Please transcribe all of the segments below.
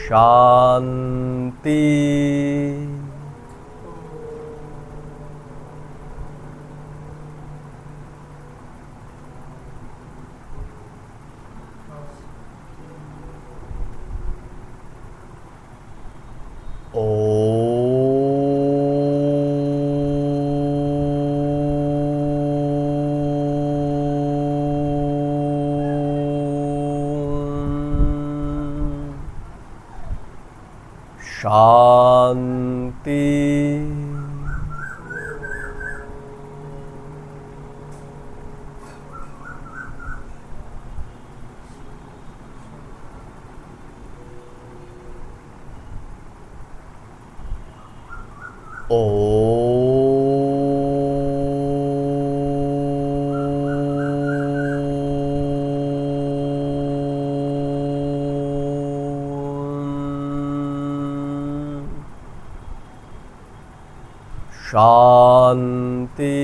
शांति। शांति। शांति।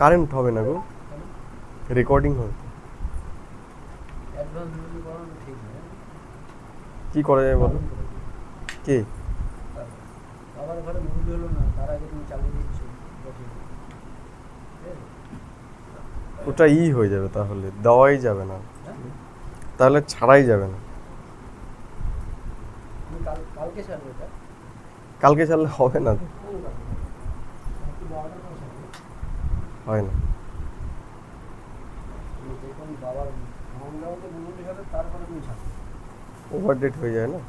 Current হবে না গো, recording হবে। কি করা যায় বলো? কে ওটা হয়ে যাবে, তাহলে দেওয়াই যাবে না, তাহলে ছাড়াই যাবে না। কালকে ছাড়লে হবে না, হয় না। ওভারডেট হয়ে যায় না।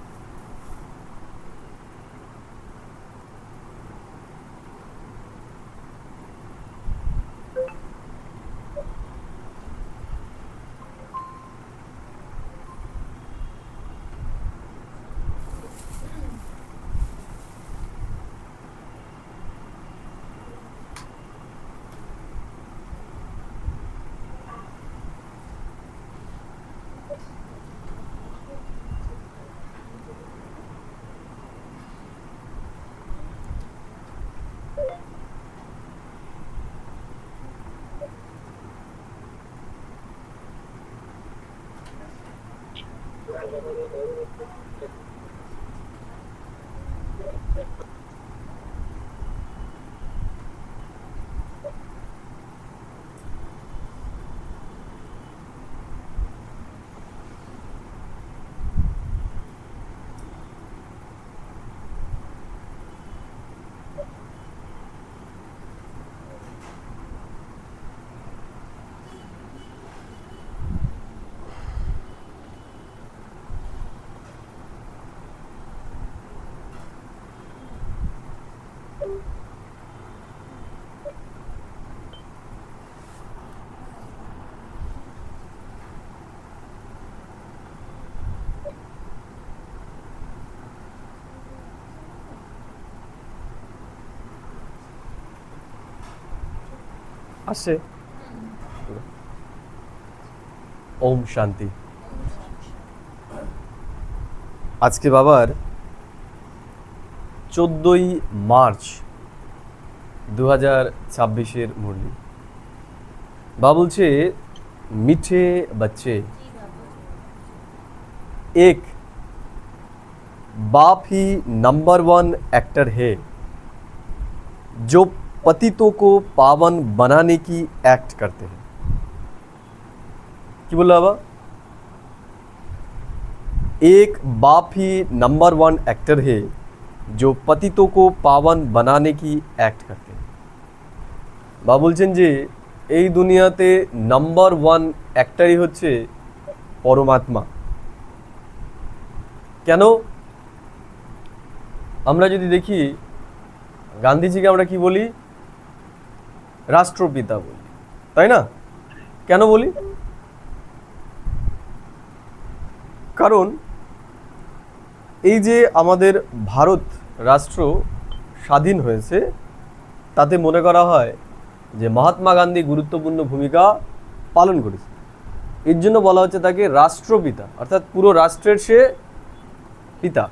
আসে। ওম শান্তি। আজকে বাবার 14ই মার্চ 2026 মুরলি। বাবা বলছে, মিঠে बच्चे, एक बाप ही नंबर 1 एक्टर है जो पतितों को पावन बनाने की एक्ट करते हैं। কি বললো বাবা? एक बाप ही नंबर 1 एक्टर है जो पतितों को पावन बनाने की एक्ट करते हैं। বাবা বলছেন যে এই দুনিয়াতে নাম্বার 1 অ্যাক্টরই হচ্ছে পরমাত্মা। কেন? আমরা যদি দেখি গান্ধীজিকে আমরা কি বলি? রাষ্ট্রপিতা বলি, তাই না? কেন বলি? কারণ এই যে আমাদের ভারত রাষ্ট্র স্বাধীন হয়েছে, তাতে মনে করা হয় যে মহাত্মা গান্ধী গুরুত্বপূর্ণ ভূমিকা পালন করেছে। এর জন্য বলা হচ্ছে তাকে রাষ্ট্রপিতা, অর্থাৎ পুরো রাষ্ট্রের সে পিতা,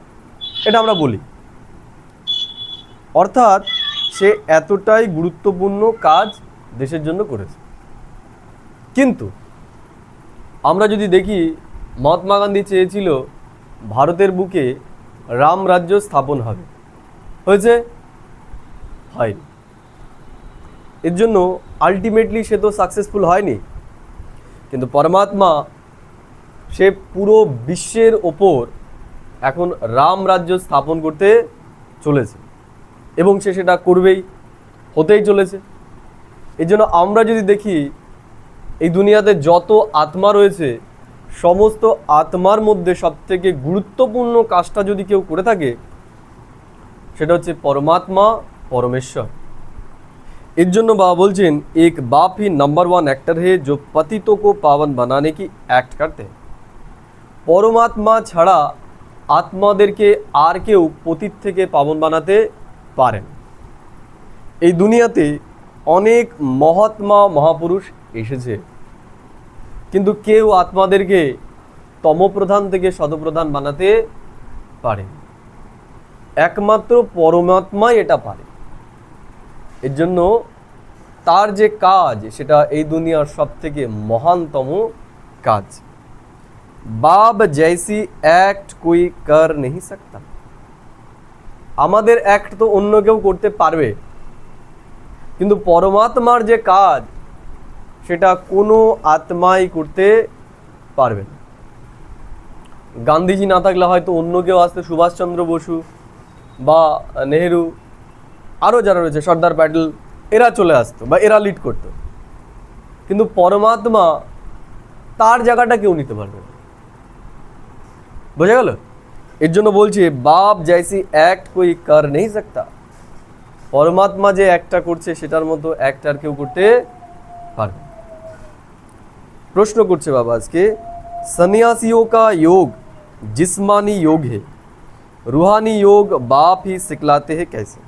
এটা আমরা বলি। অর্থাৎ সে এতটাই গুরুত্বপূর্ণ কাজ দেশের জন্য করেছে। কিন্তু আমরা যদি দেখি, মহাত্মা গান্ধী চেয়েছিল ভারতের বুকে রাম রাজ্য স্থাপন হবে, হয়েছে? হয়নি। এর জন্য আলটিমেটলি সে তো সাকসেসফুল হয়নি। কিন্তু পরমাত্মা সে পুরো বিশ্বের ওপর এখন রাম রাজ্য স্থাপন করতে চলেছে এবং সে সেটা করবেই, হতেই চলেছে। এই জন্য আমরা যদি দেখি, এই দুনিয়াতে যত আত্মা রয়েছে, সমস্ত আত্মার মধ্যে সবথেকে গুরুত্বপূর্ণ কাজটা যদি কেউ করে থাকে, সেটা হচ্ছে পরমাত্মা, পরমেশ্বর। इस जन्य बाबा बोलছেন एक बाप ही नंबर 1 एक्टर है जो पतितों को पावन बनाने की एक्ट करते हैं। परमात्मा ছাড়া আত্মাদেরকে আর কেউ পতিত থেকে পাবন বানাতে পারেন। এই দুনিয়াতে অনেক মহাত্মা মহাপুরুষ এসেছে, কিন্তু কেউ আত্মাদেরকে তমপ্রধান থেকে সতপ্রধান বানাতে পারে, একমাত্র পরমাত্মাই এটা পারে। এর জন্য তার যে কাজ, সেটা এই দুনিয়ার সবথেকে মহানতম কাজ। বাপ জैसी অ্যাক্ট कोई कर नहीं सकता। আমাদের অ্যাক্ট তো অন্য কেউ করতে পারবে, কিন্তু পরমাত্মার যে কাজ, সেটা কোনো আত্মাই করতে পারবে না। গান্ধীজি না থাকলে হয়তো অন্য কেউ আসতে, সুভাষচন্দ্র বসু বা নেহেরু, আরও যারা রয়েছে, সর্দার প্যাটেল, এরা চলে আসতো বা এরা লিড করতো, কিন্তু পরমাত্মা তার জায়গাটা কেউ নিতে পারবে না। বোঝা গেল? এর জন্য বলছি বাপ জैसी অ্যাক্ট कोई कर नहीं सकता। পরমাত্মা যে একটা করছে, সেটার মতো অ্যাক্ট আর কেউ করতে পারবে। প্রশ্ন করছে বাবা আজকে, सन्यासियों का योग जिस्मानी योग है, रूहानी योग बाप ही सिखलाते हैं कैसे।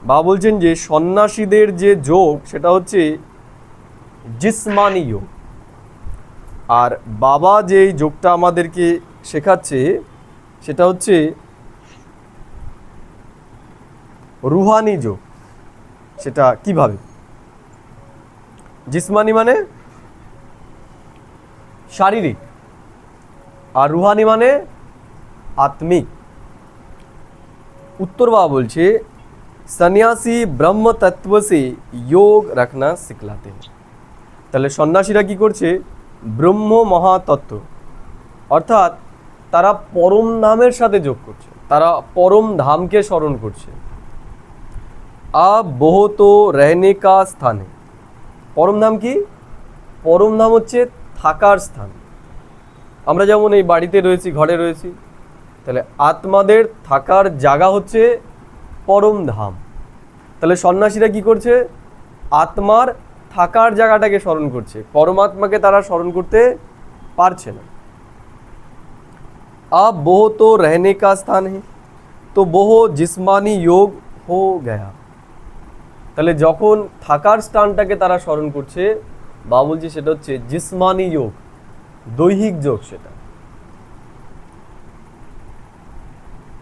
বাবা বলছেন যে সন্ন্যাসীদের যে যোগ, সেটা হচ্ছে জিসমানি যোগ, আর বাবা যে যোগটা আমাদেরকে শেখাচ্ছে, সেটা হচ্ছে রুহানি যোগ। সেটা কিভাবে? জিসমানি মানে শারীরিক, আর রুহানি মানে আত্মিক। উত্তর বাবা বলছে সন্ন্যাসী ব্রহ্ম তত্ত্ব সে যোগ রাখনা শিখলাতে हैं। তাহলে সন্ন্যাসীরা কি করছে? ব্রহ্ম মহাতত্ত্ব, অর্থাৎ তারা পরম ধামের সাথে যোগ করছে, তারা পরম ধামকে স্মরণ করছে। আব বহুত রহনে কা স্থান। পরম ধাম কি? পরম ধাম হচ্ছে থাকার স্থান। আমরা যেমন এই বাড়িতে রয়েছি, ঘরে রয়েছি, তাহলে আত্মাদের থাকার জায়গা হচ্ছে পরম ধাম। তাহলে সন্ন্যাসীরা কি করছে? আত্মার থাকার জায়গাটাকে স্মরণ করছে, পরমাত্মাকে তারা স্মরণ করতে পারছে না। अब वो तो रहने का स्थान है, तो वो जिस्मानी योग हो गया। তাহলে যখন থাকার স্থানটাকে তারা স্মরণ করছে, বা বলছি সেটা হচ্ছে জিসমানি যোগ, দৈহিক যোগ। সেটা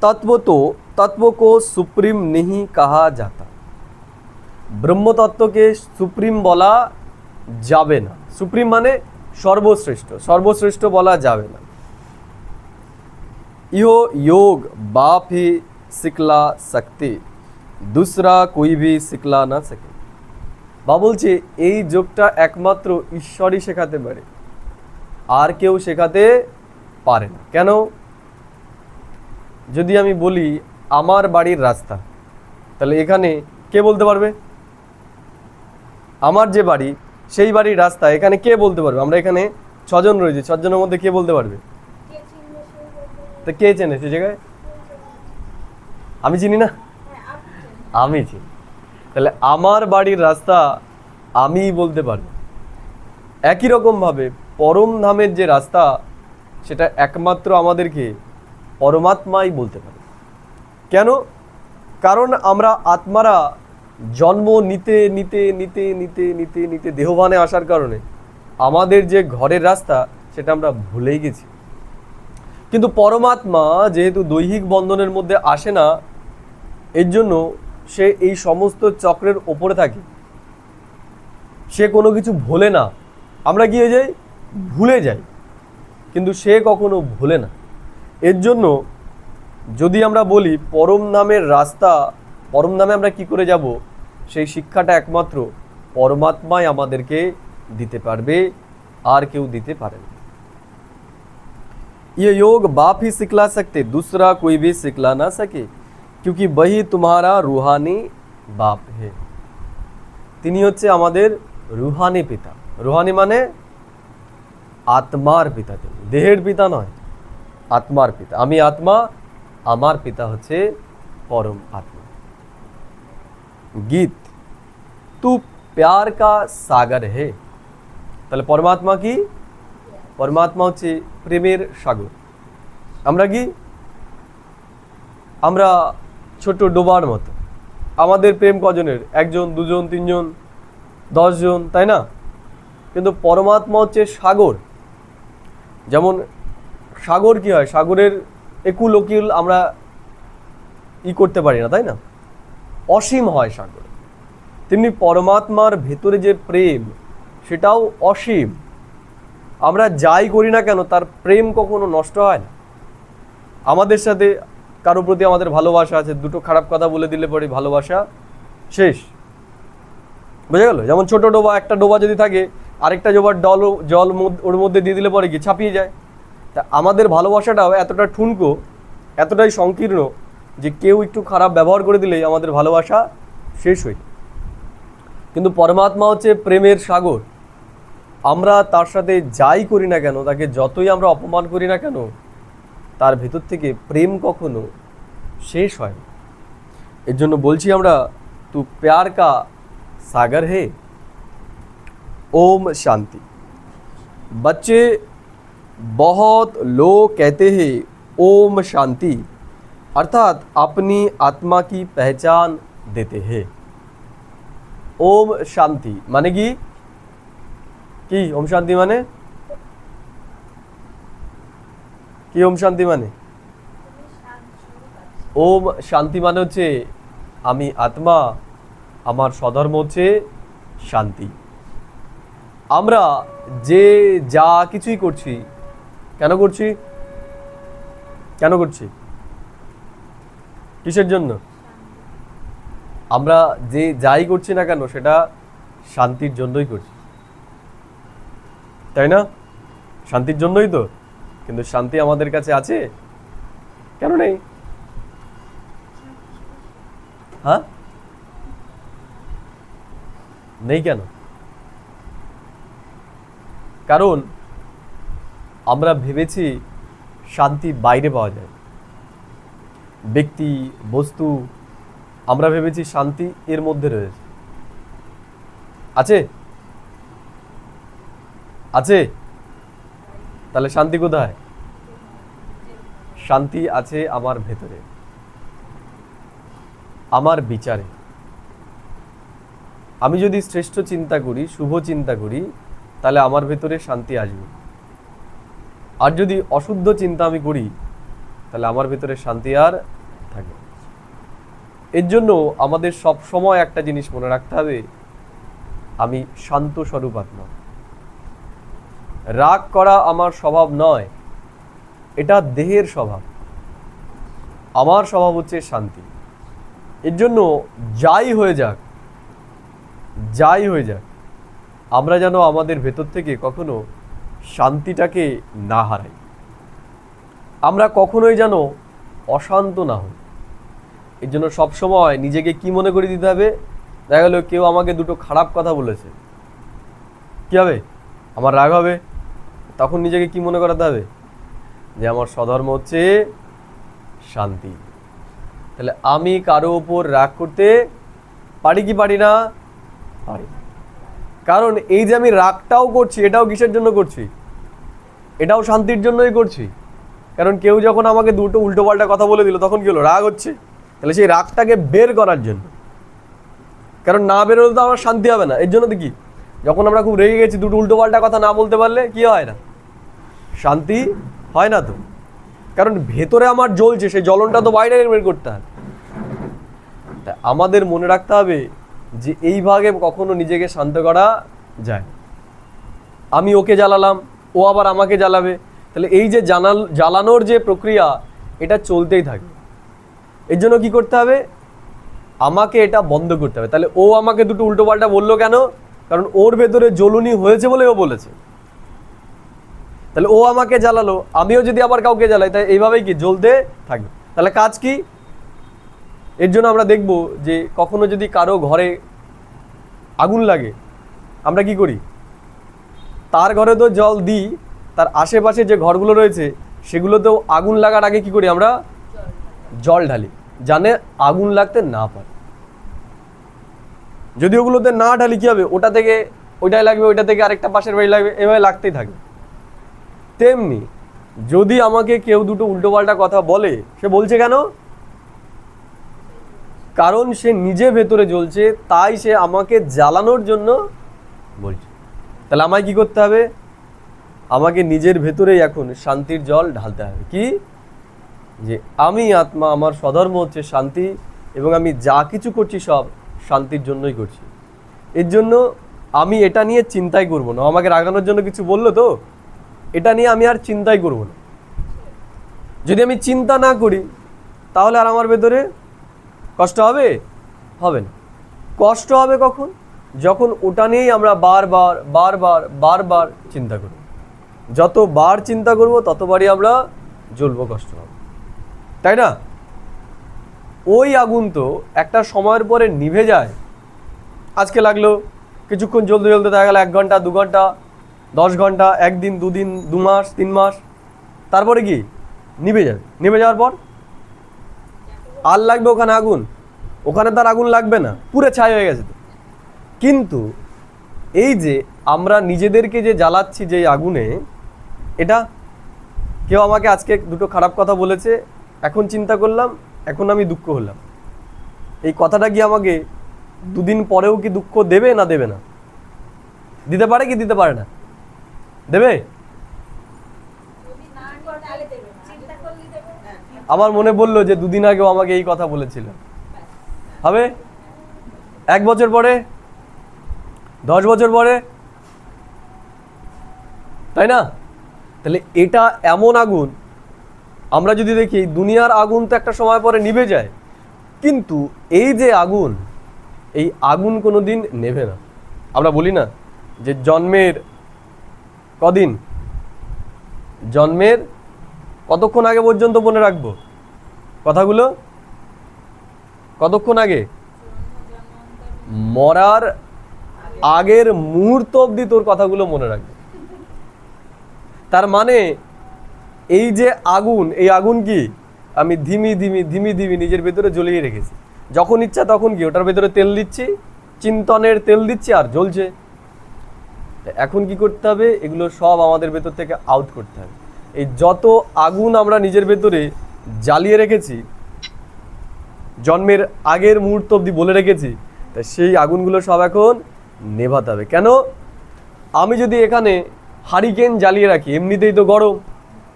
तत्व तो तत्व को सुप्रीम नहीं कहा जाता। ব্রহ্ম তত্ত্বকে সুপ্রিম বলা যাবে না। সুপ্রিম মানে সর্বশ্রেষ্ঠ, সর্বশ্রেষ্ঠ বলা যাবে না। यो योग बाप ही सिखला सकते, दूसरा कोई भी सिखला ना सके। বা বলছে এই যোগটা একমাত্র ঈশ্বরই শেখাতে পারে, আর কেউ শেখাতে পারে না। কেন? যদি আমি বলি আমার বাড়ির রাস্তা, তাহলে এখানে কে বলতে পারবে? আমার যে বাড়ি, সেই বাড়ির রাস্তা এখানে কে বলতে পারবে? আমরা এখানে 6 জন রয়েছি, 6 জনের মধ্যে কে বলতে পারবে? তো কে চেনে সে জায়গায়? আমি চিনি না? আমি চিনি। তাহলে আমার বাড়ির রাস্তা আমিই বলতে পারবো। একই রকমভাবে পরম ধামের যে রাস্তা, সেটা একমাত্র আমাদেরকে পরমাত্মাই বলতে পারে। কেন? কারণ আমরা আত্মারা জন্ম নিতে নিতে নিতে নিতে নিতে নিতে দেহভানে আসার কারণে আমাদের যে ঘরের রাস্তা সেটা আমরা ভুলেই গেছি। কিন্তু পরমাত্মা যেহেতু দৈহিক বন্ধনের মধ্যে আসে না, এর জন্য সে এই সমস্ত চক্রের ওপরে থাকে, সে কোনো কিছু ভোলে না। আমরা কি হয়ে যাই? ভুলে যাই, কিন্তু সে কখনো ভোলে না। এর জন্য যদি আমরা বলি পরম নামের রাস্তা, পরম নামে আমরা কি করে যাব, সেই শিক্ষাটা একমাত্র পরমাত্মাই আমাদেরকে দিতে পারবে, আর কেউ দিতে পারে না। ये योग बाप ही सिखला सकते, दूसरा कोई भी सिखला ना सके, क्योंकि वही तुम्हारा रूहानी बाप है। তিনি হচ্ছে আমাদের রুহানি পিতা। রুহানি মানে আত্মার পিতা, তিনি দেহের পিতা নয়, আত্মার পিতা। আমি আত্মা, আমার পিতা হচ্ছে পরম আত্মা। গীত, তু প্যার কা সাগর হে। তাহলে পরমাত্মা কি? পরমাত্মা হচ্ছে প্রেমের সাগর। আমরা কি? আমরা ছোট ডোবার মতো। আমাদের প্রেম কজনের? একজন, দুজন, তিনজন, 10 জন, তাই না? কিন্তু পরমাত্মা হচ্ছে সাগর। যেমন সাগর কি হয়? সাগরের একুল ওকিল আমরা করতে পারি না, তাই না? অসীম হয় সাগর। তেমনি পরমাত্মার ভেতরে যে প্রেম, সেটাও অসীম। আমরা যাই করি না কেন, তার প্রেম কখনো নষ্ট হয় না। আমাদের সাথে কারো প্রতি আমাদের ভালোবাসা আছে, দুটো খারাপ কথা বলে দিলে পরে ভালোবাসা শেষ, বুঝে গেল? যেমন ছোট ডোবা, একটা ডোবা যদি থাকে, আরেকটা ডোবার জল ওর মধ্যে দিয়ে দিলে পরে কি ছাপিয়ে যায়। তা আমাদের ভালোবাসাটাও এতটা ঠুনকো, এতটাই সংকীর্ণ, যে কেউ একটু খারাপ ব্যবহার করে দিলেই আমাদের ভালোবাসা শেষ হয়ে। কিন্তু পরমাত্মা হচ্ছে প্রেমের সাগর। আমরা তার সাথে যাই করি না কেন, তাকে যতই আমরা অপমান করি না কেন, তার ভেতর থেকে প্রেম কখনো শেষ হয় না। এর জন্য বলছি আমরা, তু প্যার কা সাগর হে। ओम शांति। बच्चे बहुत लोग कहते हैं ओम शांति, अर्थात अपनी आत्मा की पहचान देते हैं। ओम शांति माने কি ओम शांति माने কি? ओम शांति माने ओम शांति মানে হচ্ছে আমি আত্মা, আমার স্বধর্ম হচ্ছে শান্তি। আমরা যে যা কিছুই করছি, কেন করছি? কেন করছি? কিসের জন্য? আমরা যে যাই করছি না কেন, সেটা শান্তির জন্যই করছি, তাই না? শান্তির জন্যই তো। কিন্তু শান্তি আমাদের কাছে আছে? কেন নেই? হ্যাঁ, নেই কেন? কারণ আমরা ভেবেছি শান্তি বাইরে পাওয়া যায়, ব্যক্তি, বস্তু। আমরা ভেবেছি শান্তি এর মধ্যে রয়েছে। আছে? আছে? তাহলে শান্তি কোথায়? শান্তি আছে আমার ভেতরে, আমার বিচারে। আমি যদি শ্রেষ্ঠ চিন্তা করি, শুভ চিন্তা করি, তাহলে আমার ভেতরে শান্তি আসবে। আর যদি অশুদ্ধ চিন্তা আমি করি, তাহলে আমার ভেতরে শান্তি আর থাকে। এর জন্য আমাদের সব সময় একটা জিনিস মনে রাখতে হবে, আমি শান্ত স্বরূপ আত্মা। রাগ করা আমার স্বভাব নয়, এটা দেহের স্বভাব। আমার স্বভাব হচ্ছে শান্তি। এর জন্য যাই হয়ে যাক, যাই হয়ে যাক, আমরা যেন আমাদের ভেতর থেকে কখনো শান্তিটাকে না হারাই। আমরা কখনোই যেন অশান্ত না হই। এর জন্য সবসময় নিজেকে কি মনে করে দিতে হবে? দেখা গেল কেউ আমাকে দুটো খারাপ কথা বলেছে, কি হবে? আমার রাগ হবে। তখন নিজেকে কি মনে করাতে হবে? যে আমার স্বধর্ম হচ্ছে শান্তি। তাহলে আমি কারো ওপর রাগ করতে পারি কি পারি না? পারি। কারণ এই যে আমি রাগটাও করছি, এটাও কিসের জন্য করছি? এটাও শান্তির জন্যই করছি। কারণ কেউ যখন আমাকে দুটো উল্টোপাল্টা কথা বলে দিল, তখন কি হলো? রাগ হচ্ছে। তাহলে সেই রাগটাকে বের করার জন্য। কারণ না বেরোলে তো আমার শান্তি হবে না। এর জন্য তো কি যখন আমরা খুব রেগে গেছি, দুটো উল্টো পাল্টা কথা না বলতে পারলে কি হয় না? শান্তি হয় না তো। কারণ ভেতরে আমার জ্বলছে, সেই জ্বলনটা তো বাইরে বের করতে হবে। তা আমাদের মনে রাখতে হবে যে এইভাবে কখনো নিজেকে শান্ত করা যায়। আমি ওকে জ্বালালাম, ও আবার আমাকে জ্বালাবে, তাহলে এই যে জ্বালানোর যে প্রক্রিয়া, এটা চলতেই থাকবে। এর জন্য কি করতে হবে? আমাকে এটা বন্ধ করতে হবে। তাহলে ও আমাকে দুটো উল্টো পাল্টা বললো কেন? কারণ ওর ভেতরে জ্বলুনি হয়েছে বলে ও বলেছে। তাহলে ও আমাকে জ্বালালো, আমিও যদি আবার কাউকে জ্বালাই, তাই এইভাবেই কি জ্বলতে থাকবে। তাহলে কাজ কি? এর জন্য আমরা দেখব যে কখনো যদি কারো ঘরে আগুন লাগে, আমরা কি করি? তার ঘরে তো জল দিই, তার আশেপাশে যে ঘরগুলো রয়েছে সেগুলোতেও আগুন লাগার আগে কি করি? আমরা জল ঢালি, জানে আগুন লাগতে না পারে। যদি ওগুলোতে না ঢালি কি হবে? ওটা থেকে ওইটাই লাগবে, ওইটা থেকে আরেকটা পাশের বাড়ি লাগবে, এভাবে লাগতেই থাকবে। তেমনি যদি আমাকে কেউ দুটো উল্টোপাল্টা কথা বলে, সে বলছে কেন? কারণ সে নিজে ভেতরে জ্বলছে, তাই সে আমাকে জ্বালানোর জন্য বলছে। তাহলে আমায় কি করতে হবে? আমাকে নিজের ভেতরেই এখন শান্তির জল ঢালতে হবে। কি? যে আমি আত্মা, আমার স্বধর্ম হচ্ছে শান্তি, এবং আমি যা কিছু করছি সব শান্তির জন্যই করছি। এর জন্য আমি এটা নিয়ে চিন্তাই করব না। আমাকে রাগানোর জন্য কিছু বললো তো, এটা নিয়ে আমি আর চিন্তাই করব না। যদি আমি চিন্তা না করি, তাহলে আর আমার ভেতরে কষ্ট হবে? হবে না। কষ্ট হবে কখন? যখন ওটা নিয়েই আমরা বারবার বারবার বারবার চিন্তা করব। যতবার চিন্তা করব ততবারই আমরা জ্বলবো, কষ্ট হবে, তাই না? ওই আগুন তো একটা সময়ের পরে নিভে যায়। আজকে লাগলো, কিছুক্ষণ জ্বলতে জ্বলতে দেখা গেল 1 ঘন্টা 2 ঘন্টা 10 ঘন্টা, 1 দিন 2 দিন 2 মাস 3 মাস, তারপরে কি নিভে যাবে। নিভে যাওয়ার পর আর লাগবে ওখানে আগুন? ওখানে তার আগুন লাগবে না, পুরো ছাই হয়ে গেছে তো। কিন্তু এই যে আমরা নিজেদেরকে যে জ্বালাচ্ছি যে আগুনে, এটা কেউ আমাকে আজকে দুটো খারাপ কথা বলেছে, এখন চিন্তা করলাম, এখন আমি দুঃখ হলাম। এই কথাটা কি আমাকে 2 দিন পরেও কি দুঃখ দেবে না দেবে না? দিতে পারে কি দিতে পারে না? দেবে? আমার মনে বললো যে 2 দিন আগেও আমাকে এই কথা বলেছিল। হবে 1 বছর পরে, 10 বছর পরে, তাই না? তাহলে এটা এমন আগুন, আমরা যদি দেখি দুনিয়ার আগুন তো একটা সময় পরে নিভে যায়, কিন্তু এই যে আগুন, এই আগুন কোনোদিন নেভে না। আমরা বলি না যে জন্মের কদিন, জন্মের কতক্ষণ আগে পর্যন্ত মনে রাখবো কথাগুলো? কতক্ষণ আগে? মরার আগের মুহূর্ত অবধি তোর কথাগুলো মনে রাখবে। তার মানে এই যে আগুন, এই আগুন কি আমি ধিমি ধিমি ধিমি ধিমি নিজের ভেতরে জ্বলিয়ে রেখেছি। যখন ইচ্ছা তখন কি ওটার ভেতরে তেল দিচ্ছি, চিন্তনের তেল দিচ্ছি, আর জ্বলছে। এখন কি করতে হবে? এগুলো সব আমাদের ভেতর থেকে আউট করতে হবে। এই যত আগুন আমরা নিজের ভেতরে জ্বালিয়ে রেখেছি, জন্মের আগের মুহূর্ত অবধি বলে রেখেছি, তা সেই আগুনগুলো সব এখন নেভাতে হবে। কেন? আমি যদি এখানে হারিকেন জ্বালিয়ে রাখি, এমনিতেই তো গরম,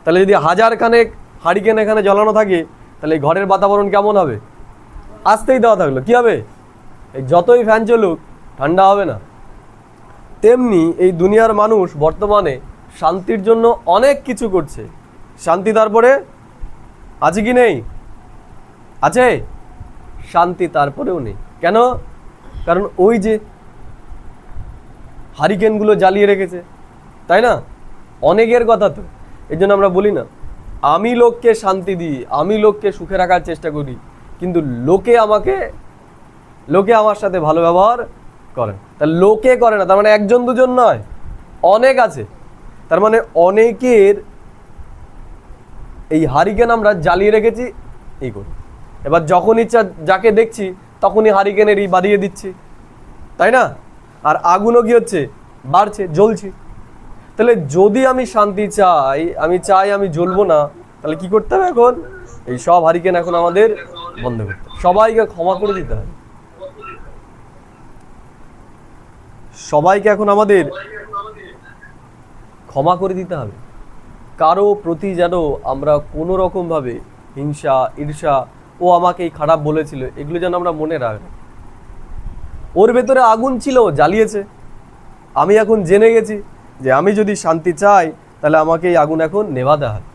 তাহলে যদি 1000 খানেক হারিকেন এখানে জ্বালানো থাকে, তাহলে এই ঘরের বাতাবরণ কেমন হবে? আসতেই দেওয়া থাকলো কি হবে? এই যতই ফ্যান চলুক ঠান্ডা হবে না। তেমনি এই দুনিয়ার মানুষ বর্তমানে শান্তির জন্য অনেক কিছু করছে, শান্তি তারপরে আছে কি নেই? আছে শান্তি, তারপরেও নেই। কেন? কারণ ওই যে হারিকেনগুলো জ্বালিয়ে রেখেছে, তাই না? অনেকের কথা তো। এই জন্য আমরা বলি না আমি লোককে শান্তি দিই, আমি লোককে সুখে রাখার চেষ্টা করি, কিন্তু লোকে আমার সাথে ভালো ব্যবহার করে। তা লোকে করে না, তার মানে 1 জন 2 জন নয়, অনেক আছে। তার মানে অনেকের এই হারিকেন আমরা জ্বালিয়ে রেখেছি এই করে। এবার যখন ইচ্ছা যাকে দেখছি তখনই হারিকেনের বাড়িয়ে দিচ্ছি, তাই না? আর আগুনও কি হচ্ছে? বাড়ছে, জ্বলছে। তাহলে যদি আমি শান্তি চাই, আমি জ্বলবো না, তাহলে কি করতে হবে? এখন এই সব হারিকেন এখন আমাদের বন্ধ করতে হবে, সবাইকে ক্ষমা করে দিতে হবে। সবাইকে এখন আমাদের ক্ষমা করে দিতে হবে। কারো প্রতি যেন আমরা কোনো রকমভাবে হিংসা, ঈর্ষা, ও আমাকে এই খারাপ বলেছিল, এগুলো যেন আমরা মনে রাখি। ওর ভেতরে আগুন ছিল, জ্বালিয়েছে। আমি এখন জেনে গেছি যে আমি যদি শান্তি চাই তাহলে আমাকে এই আগুন এখন নেভাতে হবে,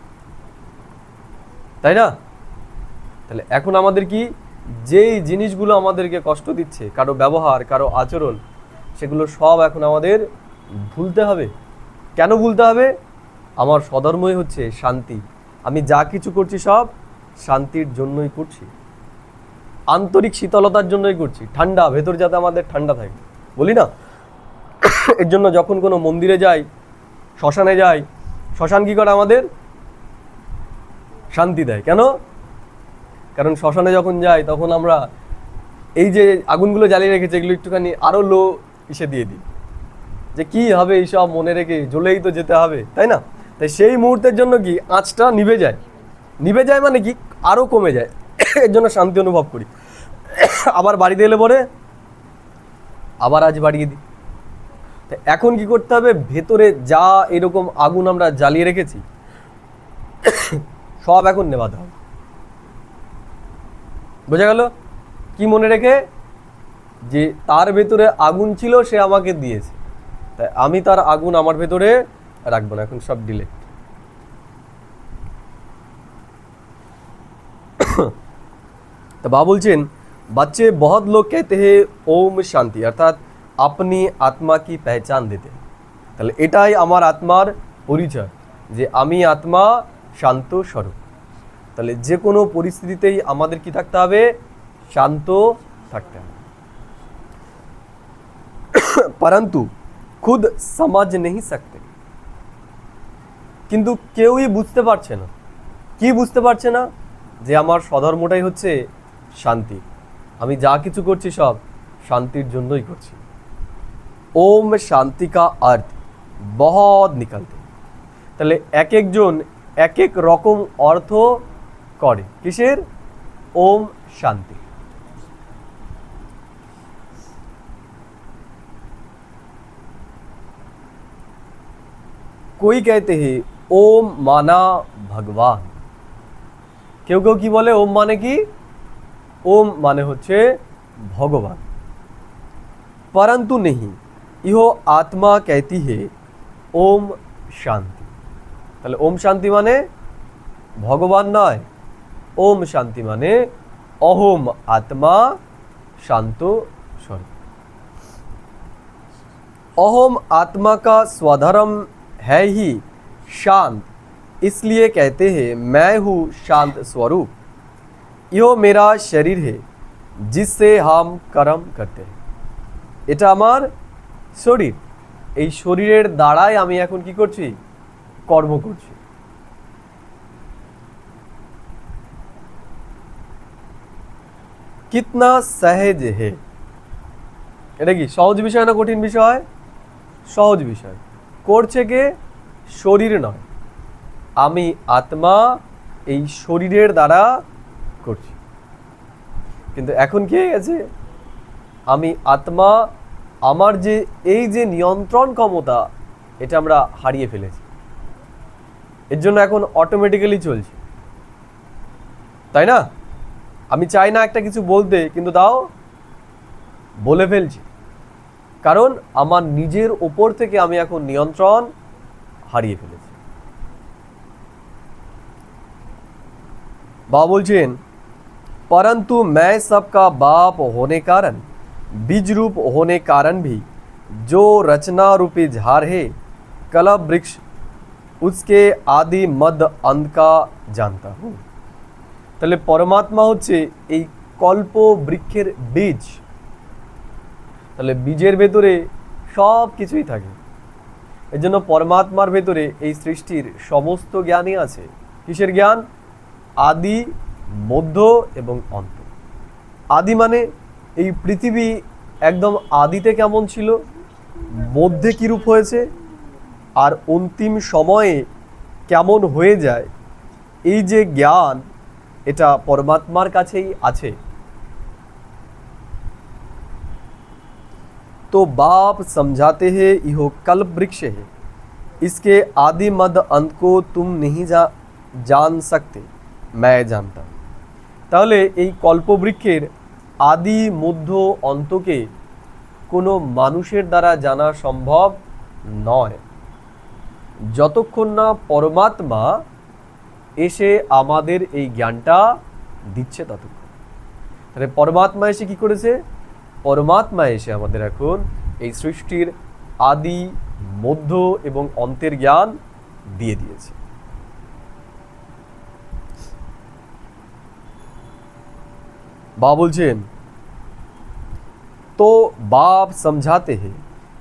তাই না? তাহলে এখন আমাদের কি, যেই জিনিসগুলো আমাদেরকে কষ্ট দিচ্ছে, কারো ব্যবহার, কারো আচরণ, সেগুলো সব এখন আমাদের ভুলতে হবে। কেন ভুলতে হবে? আমার স্বধর্মই হচ্ছে শান্তি। আমি যা কিছু করছি সব শান্তির জন্যই করছি, আন্তরিক শীতলতার জন্যই করছি, ঠান্ডা, ভেতর যাতে আমাদের ঠান্ডা থাকে, বলি না? এর জন্য যখন কোনো মন্দিরে যাই, শ্মশানে যাই, শ্মশান কী করে? আমাদের শান্তি দেয়। কেন? কারণ শ্মশানে যখন যাই তখন আমরা এই যে আগুনগুলো জ্বালিয়ে রেখেছে, এগুলো একটুখানি আরও লো ইসে দিয়ে দিই, যে কি হবে এইসব মনে রেখে, জ্বলেই তো যেতে হবে, তাই না? তাই সেই মুহূর্তের জন্য কি আঁচটা নিভে যায়। নিভে যায় মানে কি, আরও কমে যায়। এর জন্য শান্তি অনুভব করি। আবার বাড়িতে এলে পরে আবার আজ বাড়িয়ে দিই। তো এখন কি করতে হবে? ভেতরে যা এরকম আগুন আমরা জ্বালিয়ে রেখেছি সব এখন নেভাতে হবে। বোঝা গেল? কি মনে রেখে? যে তার ভেতরে আগুন ছিল, সে আমাকে দিয়েছে, তাই আমি তার আগুন আমার ভেতরে রাখবো না, এখন সব ডিলেট। तो बाबा बोलছেন, बच्चे बहुत लोग कहते हैं ओम शांति, अर्थात अपनी आत्मा की पहचान देते हैं। তাহলে এটাই আমার আত্মার পরিচয়, যে আমি আত্মা শান্ত স্বরূপ। তাহলে যে কোনো পরিস্থিতিতেই আমাদের কি থাকতে হবে? শান্ত থাকতে হবে। परंतु खुद समझ नहीं सकते, কিন্তু কেউই বুঝতে পারছে না। কি বুঝতে পারছে না? যে আমার স্বধর্মটাই হচ্ছে শান্তি, আমি যা কিছু করছি সব শান্তির জন্যই করছি। ওম শান্তি কা अर्थ बहुत निकलते। তাহলে এক একজন এক এক রকম অর্থ করে কিসের? ওম শান্তি। कोई कहते हैं ओम माना भगवान, কেউ কেউ কি বলে ওম মানে কি? ওম মানে হচ্ছে ভগবান। परंतु नहीं, यह आत्मा कहती है ओम शांति। তাহলে ওম শান্তি মানে ভগবান নয়, ওম শান্তি মানে অহম আত্মা शांत स्वरूप। अहम आत्मा का स्वधर्म है ही शांत, इसलिए कहते हैं मैं हूँ शांत स्वरूप। यह मेरा शरीर है जिससे हम कर्म करते हैं। এটা আমার শরীর, এই শরীরের দ্বারাই আমি এখন কি করছি? কর্ম করছি। कितना सहज है, এটা কি সহজ বিষয় না কঠিন বিষয়? সহজ বিষয়। করছে কে? শরীর নয়, আমি আত্মা এই শরীরের দ্বারা করছি। কিন্তু এখন কি হয়ে গেছে? আমি আত্মা, আমার যে এই যে নিয়ন্ত্রণ ক্ষমতা, এটা আমরা হারিয়ে ফেলেছি। এর জন্য এখন অটোমেটিক্যালি চলছে, তাই না? আমি চাই না একটা কিছু বলতে, কিন্তু তাও বলে ফেলছি, কারণ আমার নিজের ওপর থেকে আমি এখন নিয়ন্ত্রণ হারিয়ে ফেলেছি। बाबा बोलছেন, परंतु मैं सबका बाप होने कारण, बीज रूप होने कारण भी जो रचना रूपी झार है, कलप वृक्ष, उसके आदि मध्य अंत का जानता हूँ। তাহলে পরমাত্মা হচ্ছে এই কল্প বৃক্ষের বীজ। তাহলে বীজের ভেতরে সব কিছুই থাকে। এর জন্য পরমাত্মার ভেতরে এই সৃষ্টির সমস্ত জ্ঞানই আছে। কিসের জ্ঞান? আদি, মধ্য এবং অন্ত। আদি মানে এই পৃথিবী একদম আদিতে কেমন ছিল, মধ্যে কীরূপ হয়েছে, আর অন্তিম সময়ে কেমন হয়ে যায়, এই যে জ্ঞান, এটা পরমাত্মার কাছেই আছে। तो बाप समझाते हैं यह कल्प वृक्ष है, इसके आदि मध्य अंत को तुम नहीं जान सकते, मैं जानता हूँ। তাহলে এই কল্পবৃক্ষের আদি মধ্য অন্তকে কোনো মানুষের দ্বারা জানা সম্ভব নয়, যতক্ষণ না পরমাত্মা এসে আমাদের এই জ্ঞানটা দিচ্ছে ততক্ষণ। তাহলে পরমাত্মা এসে কি করেছে? পরমাত্মা এসে আমাদের এখন এই সৃষ্টির আদি মধ্য এবং অন্তের জ্ঞান দিয়ে দিয়েছে। बाप बोलছেন तो बाप समझाते हैं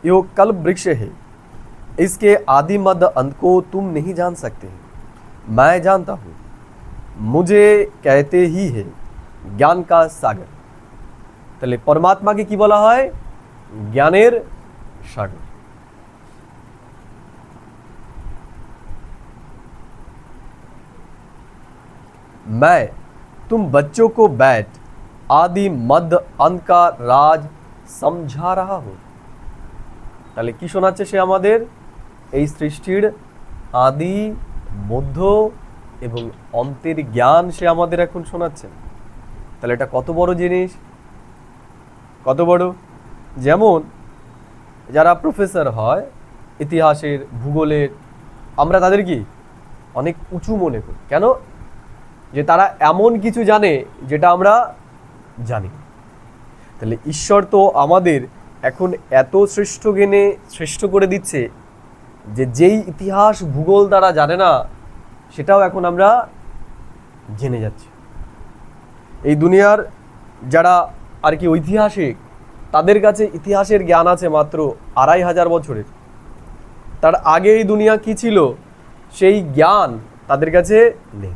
यो कल्प वृक्ष है, इसके आदि मध्य अंत को तुम नहीं जान सकते, मैं जानता हूँ, मुझे कहते ही है ज्ञान का सागर। তাহলে পরমাত্মাকে কি বলা হয়? জ্ঞানের সাগর। मैं तुम बच्चों को बैठ आदि मध्य अंत का राज समझा रहा हूँ। তাহলে কি শোনাচ্ছে সে আমাদের? এই সৃষ্টির আদি মধ্য এবং অন্তের জ্ঞান সে আমাদের এখন শোনাচ্ছে। তাহলে এটা কত বড় জিনিস, কত বড়! যেমন যারা প্রফেসর হয় ইতিহাসের, ভূগোলের, আমরা তাদের কি অনেক উঁচু মনে করি। কেন? যে তারা এমন কিছু জানে যেটা আমরা জানি। তাহলে ঈশ্বর তো আমাদের এখন এত শ্রেষ্ঠ জ্ঞানে শ্রেষ্ঠ করে দিচ্ছে যে যেই ইতিহাস ভূগোল তারা জানে না সেটাও এখন আমরা জেনে যাচ্ছি। এই দুনিয়ার যারা আর কি ঐতিহাসিক, তাদের কাছে ইতিহাসের জ্ঞান আছে মাত্র 2500 বছরের। তার আগে এই দুনিয়া কি ছিল সেই জ্ঞান তাদের কাছে নেই।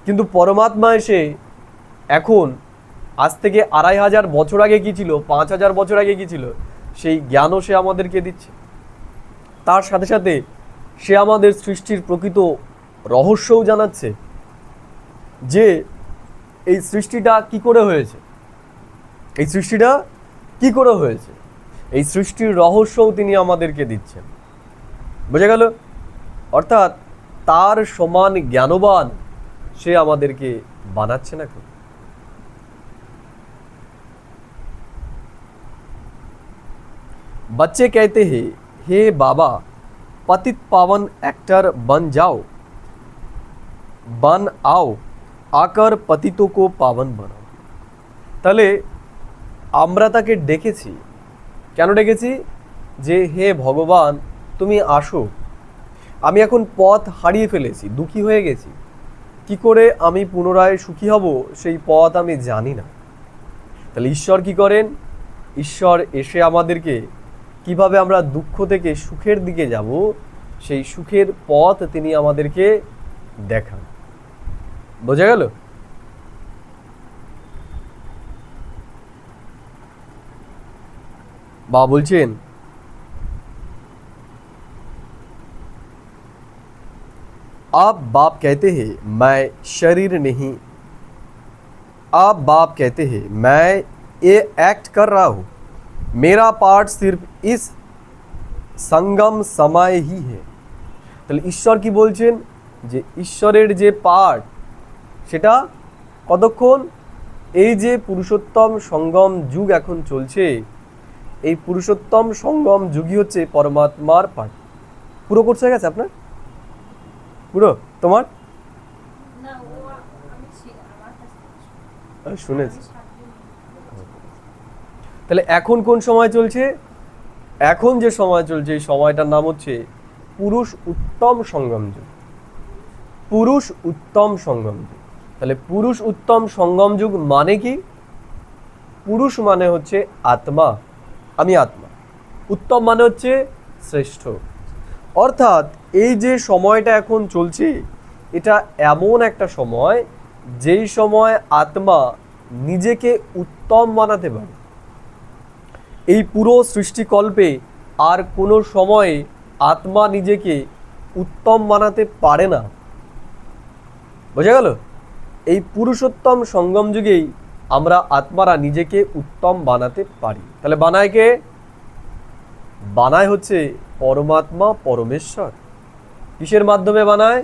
কিন্তু পরমাত্মা এসে এখন আজ থেকে 2500 বছর আগে কি ছিল, 5000 বছর আগে কি ছিল, সেই জ্ঞানও সে আমাদেরকে দিচ্ছে। তার সাথে সাথে সে আমাদের সৃষ্টির প্রকৃত রহস্যও জানাচ্ছে যে এই সৃষ্টিটা কি করে হয়েছে, এই সৃষ্টিটা কি করে হয়েছে, এই সৃষ্টির রহস্যও তিনি আমাদেরকে দিচ্ছেন। বোঝা গেল? অর্থাৎ তার সমান জ্ঞানবান সে আমাদেরকে বানাচ্ছে না। बच्चे कहते हैं हे बाबा पतित पावन एक्टर बन जाओ, बन आओ, आकर पतितों को पावन बनाओ। তাহলে আমরা তাকে ডেকেছি, কেন ডেকেছি? যে হে ভগবান তুমি আসো, আমি এখন পথ হারিয়ে ফেলেছি, দুঃখী হয়ে গেছি, কি করে আমি পুনরায় সুখী হব সেই পথ আমি জানি না। তাহলে ঈশ্বর কি করেন? ঈশ্বর এসে আমাদেরকে কিভাবে আমরা দুঃখ থেকে সুখের দিকে যাব সেই সুখের পথ তিনি আমাদেরকে দেখান। বোঝা গেল? বাবা বলছেন आप बाप कहते हैं मैं शरीर नहीं, आप बाप कहते हैं मैं ये एक्ट कर रहा हूँ, मेरा पार्ट सिर्फ इस संगम समय ही है। তাহলে ঈশ্বর কি বলছেন? যে ঈশ্বরের যে পার্ট সেটা কতক্ষণ? এই যে পুরুষোত্তম সঙ্গম যুগ এখন চলছে, এই পুরুষোত্তম সঙ্গম যুগই হচ্ছে পরমাত্মার পার্ট। পুরো কোর্স হয়ে গেছে আপনার? পুরো তোমার? শুনেছি। তাহলে এখন কোন সময় চলছে? এখন যে সময় চলছে এই সময়টার নাম হচ্ছে পুরুষ উত্তম সঙ্গম যুগ। পুরুষ উত্তম সঙ্গম যুগ। তাহলে পুরুষ উত্তম সঙ্গম যুগ মানে কি? পুরুষ মানে হচ্ছে আত্মা, আমি আত্মা। উত্তম মানে হচ্ছে শ্রেষ্ঠ। অর্থাৎ এই যে সময়টা এখন চলছে এটা এমন একটা সময় যেই সময় আত্মা নিজেকে উত্তম বানাতে পারে। এই পুরো সৃষ্টিকল্পে আর কোনো সময়ে আত্মা নিজেকে উত্তম বানাতে পারে না। বোঝা গেল? এই পুরুষোত্তম সঙ্গম যুগেই আমরা আত্মারা নিজেকে উত্তম বানাতে পারি। তাহলে বানায় কে? বানায় হচ্ছে পরমাত্মা পরমেশ্বর। কিসের মাধ্যমে বানায়?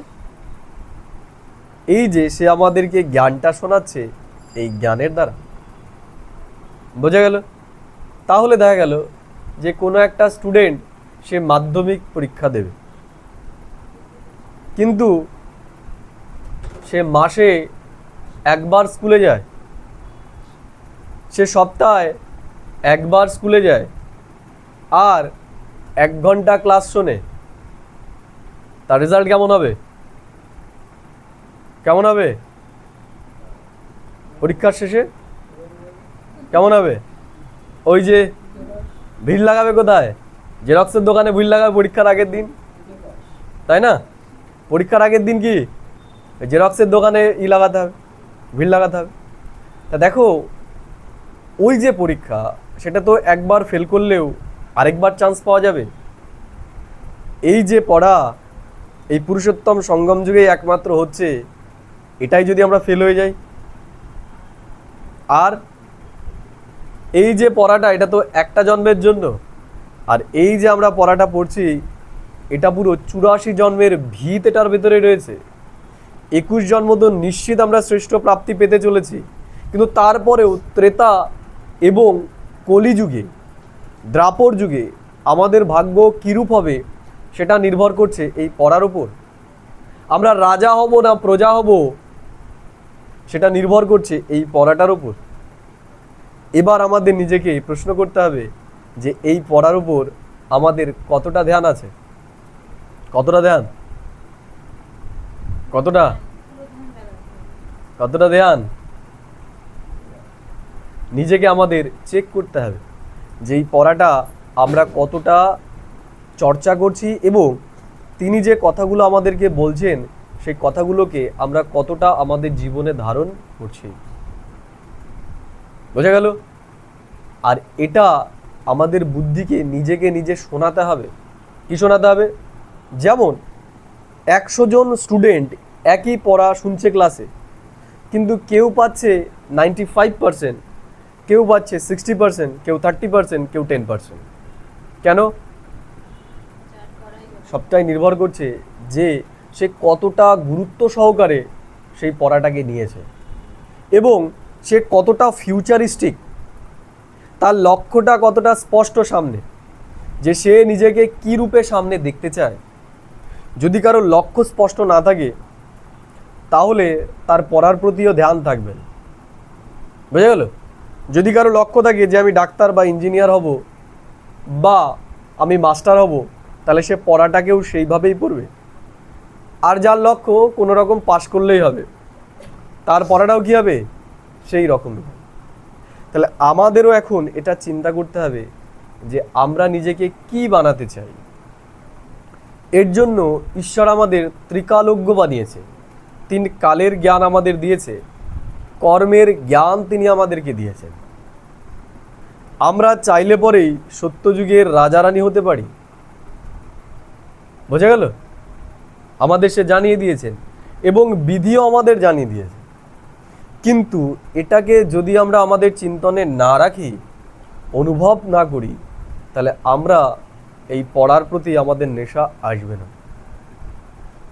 এই যে সে আমাদেরকে জ্ঞানটা শোনাচ্ছে, এই জ্ঞানের দ্বারা। বোঝা গেল? তাহলে দেখা গেল যে কোনো একটা স্টুডেন্ট সে মাধ্যমিক পরীক্ষা দেবে, কিন্তু সে মাসে একবার স্কুলে যায়, সে সপ্তাহে একবার স্কুলে যায়, আর 1 ঘন্টা ক্লাস শোনে, তার রেজাল্ট কেমন হবে? কেমন হবে? পরীক্ষার শেষে কেমন হবে? ওই যে ভিড় লাগাবে কোথায়? জেরক্সের দোকানে ভিড় লাগাবে পরীক্ষার আগের দিন, তাই না? পরীক্ষার আগের দিন কি জেরক্সের দোকানে লাগাতে হবে, ভিড় লাগাতে হবে। তা দেখো, ওই যে পরীক্ষা, সেটা তো একবার ফেল করলেও আরেকবার চান্স পাওয়া যাবে। এই যে পড়া, এই পুরুষোত্তম সঙ্গম যুগেই একমাত্র হচ্ছে। এটাই যদি আমরা ফেল হয়ে যাই, আর এই যে পড়াটা, এটা তো একটা জন্মের জন্য, আর এই যে আমরা পড়াটা পড়ছি, এটা পুরো 84 জন্মের ভিত এটার ভেতরে রয়েছে। 21 জন্ম তো নিশ্চিত আমরা শ্রেষ্ঠ প্রাপ্তি পেতে চলেছি, কিন্তু তারপরেও ত্রেতা এবং কলিযুগে, দ্রাপর যুগে আমাদের ভাগ্য কীরূপ হবে সেটা নির্ভর করছে এই পড়ার উপর। আমরা রাজা হব না প্রজা হব সেটা নির্ভর করছে এই পড়াটার উপর। এবার আমাদের নিজেকে প্রশ্ন করতে হবে যে এই পড়ার উপর আমাদের কতটা ধ্যান আছে? কতটা ধ্যান? কতটা কতটা ধ্যান? নিজেকে আমাদের চেক করতে হবে যে এই পড়াটা আমরা কতটা চর্চা করছি, এবং তিনি যে কথাগুলো আমাদেরকে বলছেন সেই কথাগুলোকে আমরা কতটা আমাদের জীবনে ধারণ করছি। বোঝা গেল? আর এটা আমাদের বুদ্ধিকে নিজেকে নিজে শোনাতে হবে। কি শোনাতে হবে? যেমন 100 জন স্টুডেন্ট একই পড়া শুনছে ক্লাসে, কিন্তু কেউ পাচ্ছে 95%, কেউ পাচ্ছে 60%, কেউ 30%, কেউ 10%। কেন? সবটাই নির্ভর করছে যে সে কতটা গুরুত্ব সহকারে সেই পড়াটাকে নিয়েছে, এবং সে কতটা ফিউচারিস্টিক, তার লক্ষ্যটা কতটা স্পষ্ট সামনে, যে সে নিজেকে কী রূপে সামনে দেখতে চায়। যদি কারো লক্ষ্য স্পষ্ট না থাকে, তাহলে তার পড়ার প্রতিও ধ্যান থাকবে না। বোঝা গেল? যদি কারো লক্ষ্য থাকে যে আমি ডাক্তার বা ইঞ্জিনিয়ার হব, বা আমি মাস্টার হব, তাহলে সে পড়াটাকেও সেইভাবেই পড়বে। আর যার লক্ষ্য কোনো রকম পাশ করলেই হবে, তার পড়াটাও কী হবে? সেই রকমই। তাহলে আমাদেরও এখন এটা চিন্তা করতে হবে যে আমরা নিজেকে কি বানাতে চাই। এর জন্য ঈশ্বর আমাদের ত্রিকালজ্ঞ বানিয়েছে, 3 কালের জ্ঞান আমাদের দিয়েছে, কর্মের জ্ঞান তিনি আমাদেরকে দিয়েছেন। আমরা চাইলে পরেই সত্যযুগের রাজারানী হতে পারি। বোঝা গেল? আমাদের সে জানিয়ে দিয়েছেন, এবং বিধিও আমাদের জানিয়ে দিয়েছে। কিন্তু এটাকে যদি আমরা আমাদের চিন্তনে না রাখি, অনুভব না করি, তাহলে আমরা এই পড়ার প্রতি আমাদের নেশা আসবে না।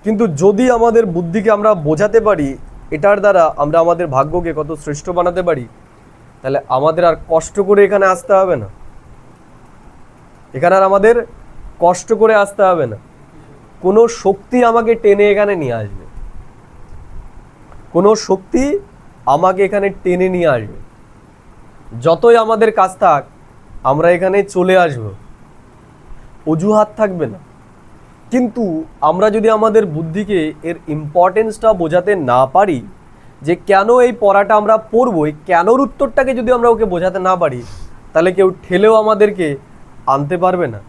কিন্তু যদি আমাদের বুদ্ধিকে আমরা বোঝাতে পারি, এটার দ্বারা আমরা আমাদের ভাগ্যকে কত শ্রেষ্ঠ বানাতে পারি, তাহলে আমাদের আর কষ্ট করে এখানে আসতে হবে না। এখানে আর আমাদের কষ্ট করে আসতে হবে না। কোনো শক্তি আমাকে টেনে এখানে নিয়ে আসবে, কোনো শক্তি আমাকে এখানে টেনে নিয়ে আসবে। যতই আমাদের কাজ থাক, আমরা এখানে চলে আসব, অজুহাত থাকবে না। কিন্তু আমরা যদি আমাদের বুদ্ধিকে এর ইম্পর্টেন্সটা বোঝাতে না পারি, যে কেন এই পড়াটা আমরা পড়বো, এই কেনর উত্তরটাকে যদি আমরা ওকে বোঝাতে না পারি, তাহলে কেউ ঠেলেও আমাদেরকে আনতে পারবে না,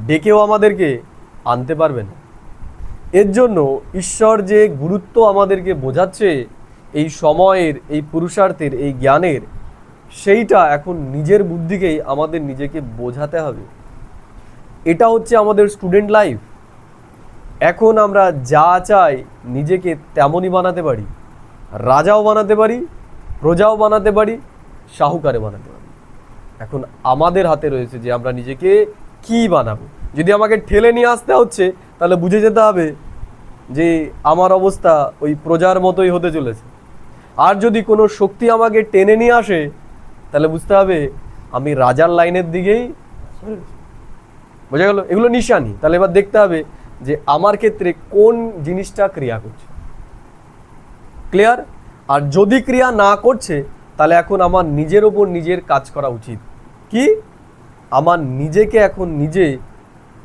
ডেকেও আমাদেরকে আনতে পারবে না। এর জন্য ঈশ্বর যে গুরুত্ব আমাদেরকে বোঝাচ্ছে এই সময়ের, এই পুরুষার্থের, এই জ্ঞানের, সেইটা এখন নিজের বুদ্ধিকেই আমাদের নিজেকে বোঝাতে হবে। এটা হচ্ছে আমাদের স্টুডেন্ট লাইফ। এখন আমরা যা চাই নিজেকে তেমনই বানাতে পারি, রাজাও বানাতে পারি, প্রজাও বানাতে পারি, সাহুকারে বানাতে পারি। এখন আমাদের হাতে রয়েছে যে আমরা নিজেকে কি বানাবো। যদি আমাকে ঠেলে নিয়ে আসতে হচ্ছে তাহলে বুঝে যেতে হবে যে আমার অবস্থা ওই প্রজার মতোই হতে চলেছে। আর যদি কোনো শক্তি আমাকে টেনে নিয়ে আসে তাহলে বুঝতে হবে আমি রাজার লাইনের দিকেই। বোঝা গেল? এগুলো নিশানি। তাহলে এবার দেখতে হবে যে আমার ক্ষেত্রে কোন জিনিসটা ক্রিয়া করছে। ক্লিয়ার? আর যদি ক্রিয়া না করছে তাহলে এখন আমার নিজের ওপর নিজের কাজ করা উচিত। কি? আমার নিজেকে এখন নিজে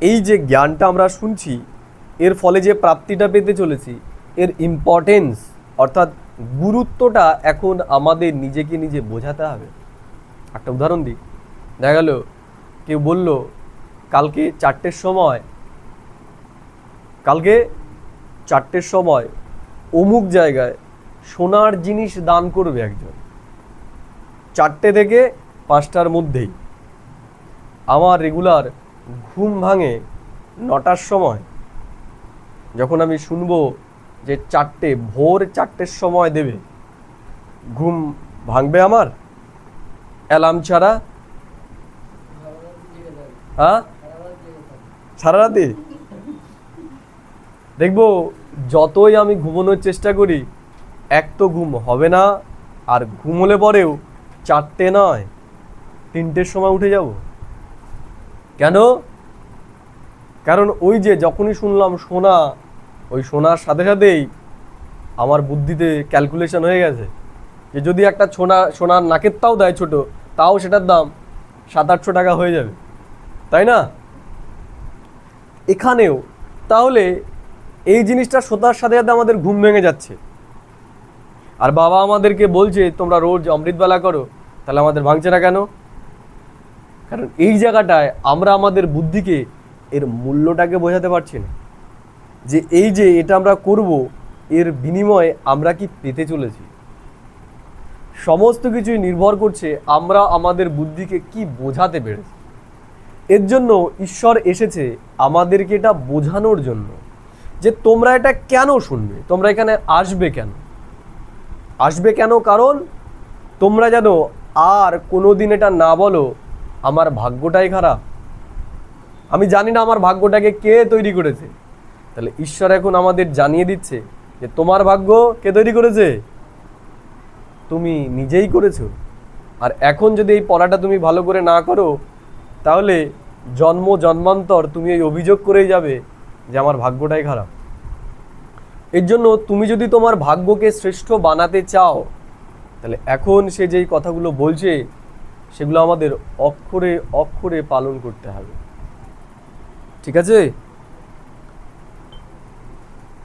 এই যে জ্ঞানটা আমরা শুনছি এর ফলে যে প্রাপ্তিটা পেতে চলেছি এর ইম্পর্টেন্স অর্থাৎ গুরুত্বটা এখন আমাদের নিজেকে নিজে বোঝাতে হবে। একটা উদাহরণ দিই। দেখা গেল কেউ বলল কালকে 4টের সময় অমুক জায়গায় সোনার জিনিস দান করবে একজন, 4টে থেকে 5টার মধ্যেই। আমার রেগুলার ঘুম ভাঙে 9টার সময়। যখন আমি শুনবো যে ভোর 4টের সময় দেবে, ঘুম ভাঙবে আমার অ্যালার্ম ছাড়া? হ্যাঁ, সারা রাতে দেখবো যতই আমি ঘুমানোর চেষ্টা করি এক তো ঘুম হবে না, আর ঘুম হলে পরেও 4টে নয় 3টের সময় উঠে যাব। কেন? কারণ ওই যে যখনই শুনলাম সোনা, ওই শোনার সাথে সাথেই আমার বুদ্ধিতে ক্যালকুলেশন হয়ে গেছে যে যদি একটা সোনার নাকের তাও দেয় ছোট, তাও সেটার দাম 700-800 টাকা হয়ে যাবে, তাই না? এখানেও তাহলে এই জিনিসটা শোনার সাথে সাথে আমাদের ঘুম ভেঙে যাচ্ছে। আর বাবা আমাদেরকে বলছে তোমরা রোজ অমৃতবেলা করো, তাহলে আমাদের ভাঙছে না কেন? কারণ এই জায়গাটায় আমরা আমাদের বুদ্ধিকে এর মূল্যটাকে বোঝাতে পারছি না, যে এই যে এটা আমরা করব এর বিনিময়ে আমরা কি পেতে চলেছি। সমস্ত কিছুই নির্ভর করছে আমরা আমাদের বুদ্ধিকে কি বোঝাতে পেরেছি। এর জন্য ঈশ্বর এসেছে আমাদেরকে এটা বোঝানোর জন্য যে তোমরা এটা কেন শুনবে, তোমরা এখানে আসবে কেন? কারণ তোমরা যেন আর কোনোদিন এটা না বলো আমার ভাগ্যটাই খারাপ। আমি জানি না আমার ভাগ্যটাকে কে তৈরি করেছে। তাহলে ঈশ্বর এখন আমাদের জানিয়ে দিচ্ছে যে তোমার ভাগ্য কে তৈরি করেছে? তুমি নিজেই করেছো। আর এখন যদি এই পড়াটা তুমি ভালো করে না করো তাহলে জন্মান্তর তুমি এই অভিযোগ করেই যাবে যে আমার ভাগ্যটাই খারাপ। এর জন্য তুমি যদি তোমার ভাগ্যকে শ্রেষ্ঠ বানাতে চাও তাহলে এখন সে যেই কথাগুলো বলছে সেগুলো আমাদের অক্ষরে অক্ষরে পালন করতে হবে। ঠিক আছে?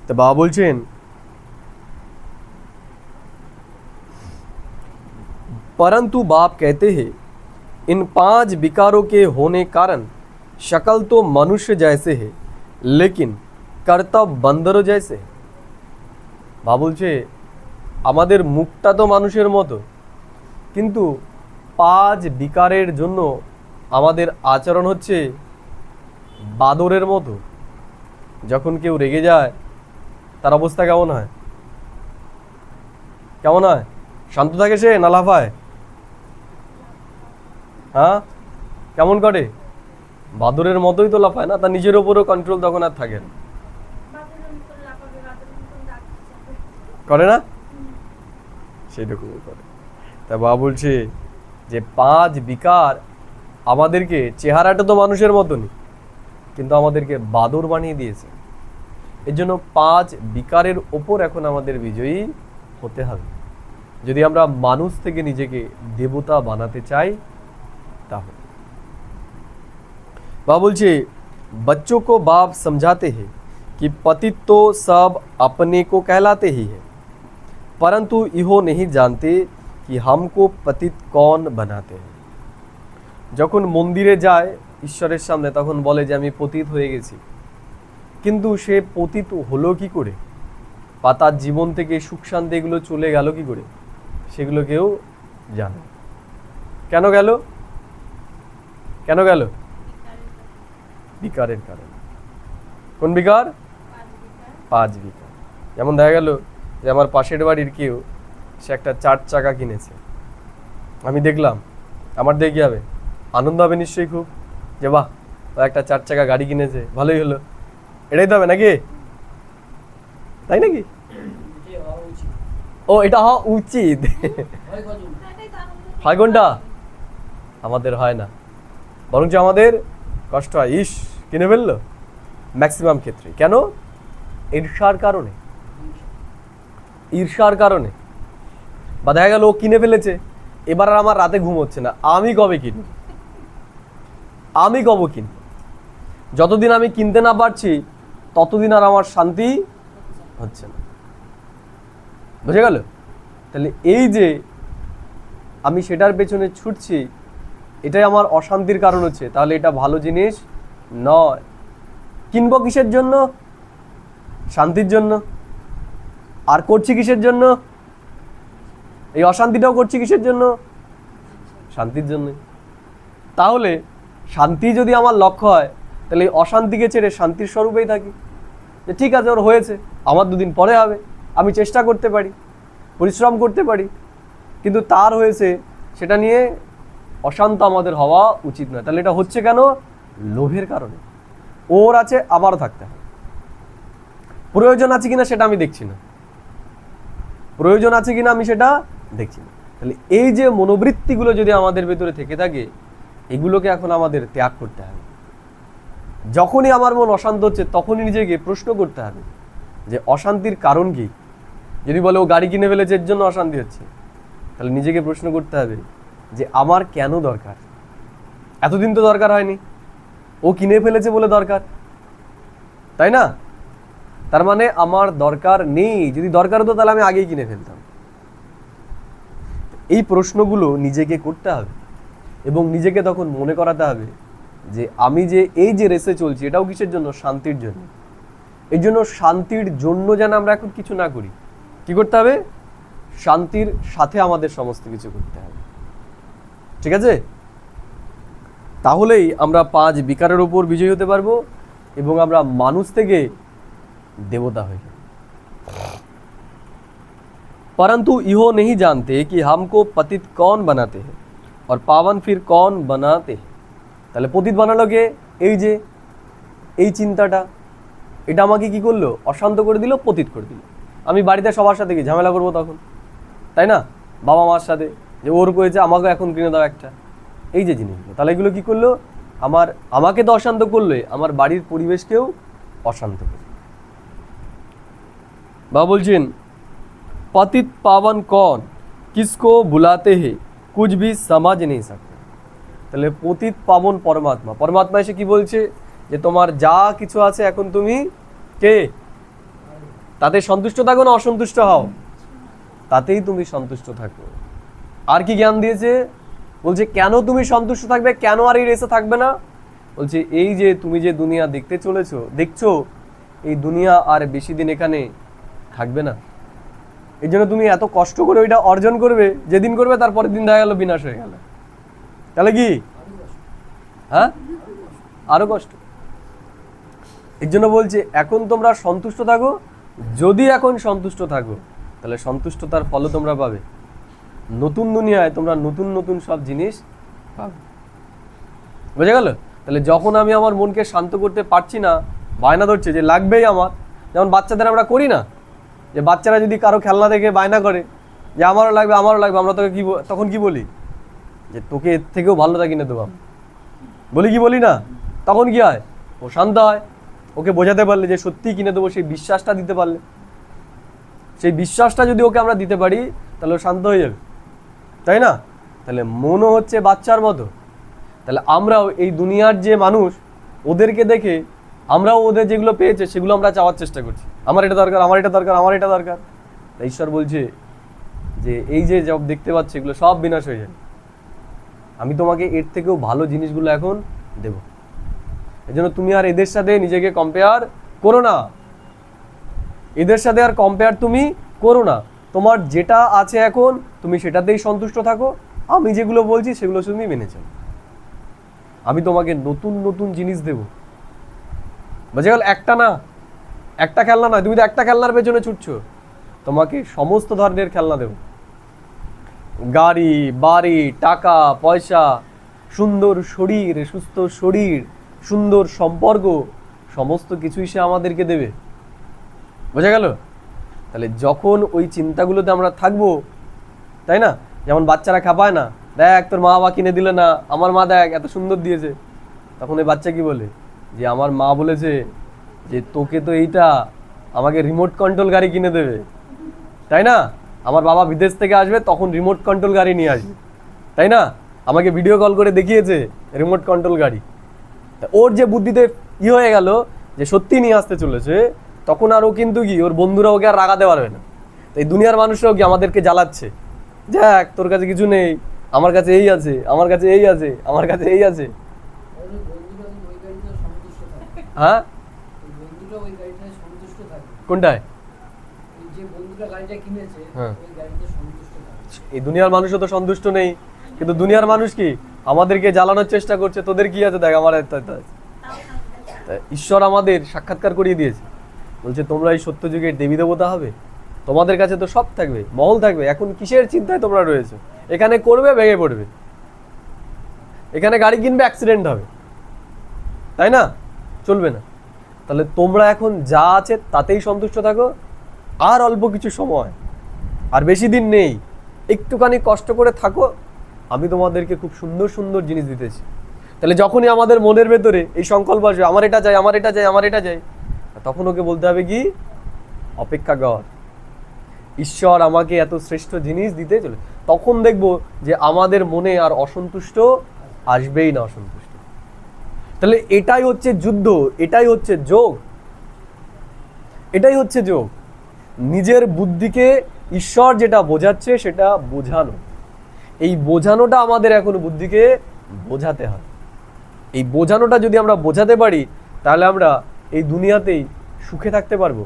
তো বাবা বলছেন परंतु बाप कहते हैं इन 5 विकारों के होने कारण शक्ल तो मनुष्य जैसे है लेकिन कर्तव्य बंदरों जैसे है। বাবা বলছে আমাদের মুখটা তো মানুষের মতো, কিন্তু 5 বিকারের জন্য আমাদের আচরণ হচ্ছে বাদরের মতো। যখন কেউ রেগে যায় তার অবস্থা কেমন হয়? শান্ত থাকে সে না লাফায়? হ্যাঁ, কেমন করে? বাদরের মতোই তো লাফায় না, তার নিজের ওপরও কন্ট্রোল তখন আর থাকে না, করে না? সেইরকমই করে। তা বাবা বলছে যে 5 বিকার আমাদেরকে, চেহারাটা তো মানুষের মতনই কিন্তু আমাদেরকে বাদর বানিয়ে দিয়েছে। এর জন্য 5 বিকারের ওপর এখন আমাদের বিজয়ী হতে হবে যদি আমরা মানুষ থেকে নিজেকে দেবতা বানাতে চাই। তাহলে बाबा बोलছে बच्चों को बाप समझाते हैं कि पतित तो सब अपने को कहलाते ही है, परंतु इहो नहीं जानते कि हमको पतित कौन बनाते हैं। যখন মন্দিরে যায় ঈশ্বরের সামনে তখন বলে যে আমি পতিত হয়ে গেছি, কিন্তু সে পতিত হলো কি করে, পাতার জীবন থেকে সুখ শান্তি এগুলো চলে গেল কি করে, সেগুলো কেউ জানে। কেন গেল? বিকারের কারণে। কোন বিকার? 5 বিকার। যেমন দেখা গেল যে আমার পাশের বাড়ির কেউ সে একটা 4 চাকা কিনেছে, আমি দেখলাম, আমার দেখে কি হবে? আনন্দ হবে নিশ্চয়ই খুব, যে বাহ ও একটা 4 চাকা গাড়ি কিনেছে, ভালোই হলো। এটাই তো হবে নাকি, তাই নাকি? ও এটা হওয়া উচিত। হয় কোনটা? আমাদের হয় না, বরঞ্চ আমাদের কষ্ট হয়, ইস কিনে ফেললো ম্যাক্সিমাম ক্ষেত্রে। কেন? ঈর্ষার কারণে, ঈর্ষার কারণে। বা দেখা গেল ও কিনে ফেলেছে, এবার আর আমার রাতে ঘুম হচ্ছে না, আমি কবে কিনব, আমি কবে কিনব? যতদিন আমি কিনতে না পারছি ততদিন আর আমার শান্তি হচ্ছে না। বুঝে গেল? তাহলে এই যে আমি সেটার পেছনে ছুটছি, এটাই আমার অশান্তির কারণ হচ্ছে, তাহলে এটা ভালো জিনিস নয়। কিনবো কিসের জন্য? শান্তির জন্য। আর করছি কিসের জন্য? এই অশান্তিটাও করছি কিসের জন্য? শান্তির জন্য। তাহলে শান্তি যদি আমার লক্ষ্য হয়, তাহলে এই অশান্তিকে ছেড়ে শান্তির স্বরূপেই থাকি, যে ঠিক আছে ওর হয়েছে, আমার 2 দিন পরে হবে, আমি চেষ্টা করতে পারি, পরিশ্রম করতে পারি, কিন্তু তার হয়েছে সেটা নিয়ে অশান্ত আমাদের হওয়া উচিত নয়। তাহলে এটা হচ্ছে কেন? লোভের কারণে। ওর আছে আমারও থাকতে হবে, প্রয়োজন আছে কিনা সেটা আমি দেখছি না, প্রয়োজন আছে কিনা আমি সেটা দেখছি না। তাহলে এই যে মনোবৃত্তিগুলো যদি আমাদের ভেতরে থেকে থাকে, এগুলোকে এখন আমাদের ত্যাগ করতে হবে। যখনই আমার মন অশান্ত হচ্ছে তখনই নিজেকে প্রশ্ন করতে হবে যে অশান্তির কারণ কি। যদি বলে ও গাড়ি কিনে ফেলেছে এর জন্য অশান্তি হচ্ছে, তাহলে নিজেকে প্রশ্ন করতে হবে যে আমার কেন দরকার? এতদিন তো দরকার হয়নি, ও কিনে ফেলেছে বলে দরকার, তাই না? তার মানে আমার দরকার নেই, যদি দরকার হতো তাহলে আমি আগেই কিনে ফেলতাম। এই প্রশ্নগুলো নিজেকে করতে হবে এবং নিজেকে তখন মনে করাতে হবে যে আমি যে এই যে রেসে চলছি এটাও কিসের জন্য? শান্তির জন্য। এই জন্য শান্তির জন্য যেন আমরা এখন কিছু না করি, কি করতে হবে? শান্তির সাথে আমাদের সমস্ত কিছু করতে হবে, ঠিক আছে? তাহলেই আমরা 5 বিকারের উপর বিজয়ী হতে পারবো এবং আমরা মানুষ থেকে देवता हो गए। परंतु इहो नहीं जानते कि हमको पतित कौन बनाते हैं और पावन फिर कौन बनाते हैं। তাহলে পতিত বানালো কে? এই যে এই চিন্তাটা, এটা আমাকে কি করলো? অশান্ত করে দিল, পতিত করে দিল। আমি বাড়িতে সবার সাথে কি ঝামেলা করবো তখন, তাই না? বাবা মার সাথে, যে ওর করেছে আমাকে এখন কিনে দাও একটা, এই যে জিনিসগুলো, তাহলে এগুলো কি করলো? আমাকে তো অশান্ত করলে, আমার বাড়ির পরিবেশকেও অশান্ত করলো। बाबा बोलছেন पतित पावन कौन किसको बुलाते हैं कुछ भी समझ नहीं सकते। তাহলে পতিত পাবন পরমাত্মা, পরমাত্মা এসে কি বলছে? যে তোমার যা কিছু আছে এখন তুমি কে? তাতে সন্তুষ্ট থাকো না অসন্তুষ্ট হও? তাতেই তুমি সন্তুষ্ট থাকো। আর কি জ্ঞান দিয়েছে? বলছে কেন তুমি সন্তুষ্ট থাকবে, কেন আর এই রেসে থাকবে না? বলছে এই যে তুমি যে দুনিয়া দেখতে চলেছো, দেখছো, এই দুনিয়া আর বেশি দিন এখানে থাকবে না। এই জন্য তুমি এত কষ্ট করে ওইটা অর্জন করবে, যেদিন করবে তারপরের দিন দেখা গেল বিনাশ হয়ে গেল, তাহলে কি? হ্যাঁ, আরো কষ্ট। এর জন্য বলছে এখন তোমরা সন্তুষ্ট থাকো, যদি এখন সন্তুষ্ট থাকো তাহলে সন্তুষ্টতার ফলও তোমরা পাবে। নতুন দুনিয়ায় তোমরা নতুন নতুন সব জিনিস পাবে। বুঝে গেল? তাহলে যখন আমি আমার মনকে শান্ত করতে পারছি না, বায়না ধরছে যে লাগবেই আমার, যেমন বাচ্চাদের আমরা করি না, যে বাচ্চারা যদি কারো খেলনা দেখে বায়না করে যে আমারও লাগবে আমারও লাগবে, আমরা তোকে তখন কি বলি? যে তোকে এর থেকেও ভালোটা কিনে দেবো, বলি কি বলি না? তখন কি হয়? ও শান্ত হয়। ওকে বোঝাতে পারলে যে সত্যি কিনে দেবো, সেই বিশ্বাসটা দিতে পারলে, সেই বিশ্বাসটা যদি ওকে আমরা দিতে পারি তাহলে ও শান্ত হয়ে যাবে, তাই না? তাহলে মনও হচ্ছে বাচ্চার মতো। তাহলে আমরাও এই দুনিয়ার যে মানুষ, ওদেরকে দেখে আমরাও ওদের যেগুলো পেয়েছে সেগুলো আমরা চাওয়ার চেষ্টা করছি, আমার এটা দরকার, আমার এটা দরকার, আমার এটা দরকার। ঈশ্বর বলছে যে এই যে সব দেখতে পাচ্ছ এগুলো সব বিনাশ হয়ে যাবে, আমি তোমাকে এর থেকেও ভালো জিনিসগুলো এখন দেব। এই জন্য তুমি আর এদের সাথে নিজেকে কম্পেয়ার করো না, এদের সাথে আর কম্পেয়ার তুমি করো না। তোমার যেটা আছে এখন তুমি সেটাতেই সন্তুষ্ট থাকো, আমি যেগুলো বলছি সেগুলো তুমি মেনে চলো। আমি তোমাকে নতুন নতুন জিনিস দেব। বুঝে গেল? একটা না, একটা খেলনা নয়, তুমি তো একটা খেলনার পেছনে ছুটছো, তোমাকে সমস্ত ধরনের খেলনা দেব। গাড়ি, বাড়ি, টাকা পয়সা, সুন্দর শরীর, সুস্থ শরীর, সুন্দর সম্পর্ক, সমস্ত কিছুই সে আমাদেরকে দেবে। বোঝা গেল? তাহলে যখন ওই চিন্তাগুলোতে আমরা থাকবো, তাই না, যেমন বাচ্চারা খাপায় না, দেখ তোর মা বাবা কিনে দিলে না, আমার মা দেখ এত সুন্দর দিয়েছে, তখন ওই বাচ্চা কি বলে যে আমার মা বলেছে যে তোকে তো এইটা আমাকে রিমোট কন্ট্রোল গাড়ি কিনে দেবে, তাই না, আমার বাবা বিদেশ থেকে আসবে তখন রিমোট কন্ট্রোল গাড়ি নিয়ে আসবে, তাই না, আমাকে ভিডিও কল করে দেখিয়েছে রিমোট কন্ট্রোল গাড়ি। ওর যে বুদ্ধিতে হয়ে গেল যে সত্যি নিয়ে আসতে চলেছে, তখন আর ও কিন্তু কি ওর বন্ধুরা ওকে আর রাগাতে পারবে না। এই দুনিয়ার মানুষরাও কি আমাদেরকে জ্বালাচ্ছে, দেখ তোর কাছে কিছু নেই, আমার কাছে এই আছে, আমার কাছে এই আছে, আমার কাছে এই আছে। হ্যাঁ, কোনটায়? হ্যাঁ, এই দুনিয়ার মানুষও তো সন্তুষ্ট নেই, কিন্তু দুনিয়ার মানুষ কি আমাদেরকে জ্বালানোর চেষ্টা করছে, তোদের কি আছে দেখ, আমার আছে। ঈশ্বর আমাদের সাক্ষাৎকার করিয়ে দিয়েছে, বলছে তোমরা এই সত্য যুগের দেবী দেবতা হবে, তোমাদের কাছে তো সব থাকবে, মহল থাকবে, এখন কিসের চিন্তায় তোমরা রয়েছো? এখানে করবে ভেঙে পড়বে, এখানে গাড়ি কিনবে অ্যাক্সিডেন্ট হবে, তাই না, চলবে না। তাহলে তোমরা এখন যা আছে তাতেই সন্তুষ্ট থাকো, আর অল্প কিছু সময়, আর বেশি দিন নেই, একটুখানি কষ্ট করে থাকো, আমি তোমাদেরকে খুব সুন্দর সুন্দর জিনিস দিতেছি। তাহলে যখনই আমাদের মনের ভেতরে এই সংকল্প আসবে আমার এটা চাই, আমার এটা চাই, আমার এটা চাই, তখন ওকে বলতে হবে কি, অপেক্ষা কর, ঈশ্বর আমাকে এত শ্রেষ্ঠ জিনিস দিতে চলে। তখন দেখবো যে আমাদের মনে আর অসন্তুষ্ট আসবেই না, অসন্তুষ্ট। তাহলে এটাই হচ্ছে যুদ্ধ, এটাই হচ্ছে যোগ, এটাই হচ্ছে যোগ। নিজের বুদ্ধিকে ঈশ্বর যেটা বোঝাচ্ছে সেটা বোঝানো, এই বোঝানোটা আমাদের এখন বুদ্ধিকে বোঝাতে হয়। এই বোঝানোটা যদি আমরা বোঝাতে পারি, তাহলে আমরা এই দুনিয়াতেই সুখে থাকতে পারবো,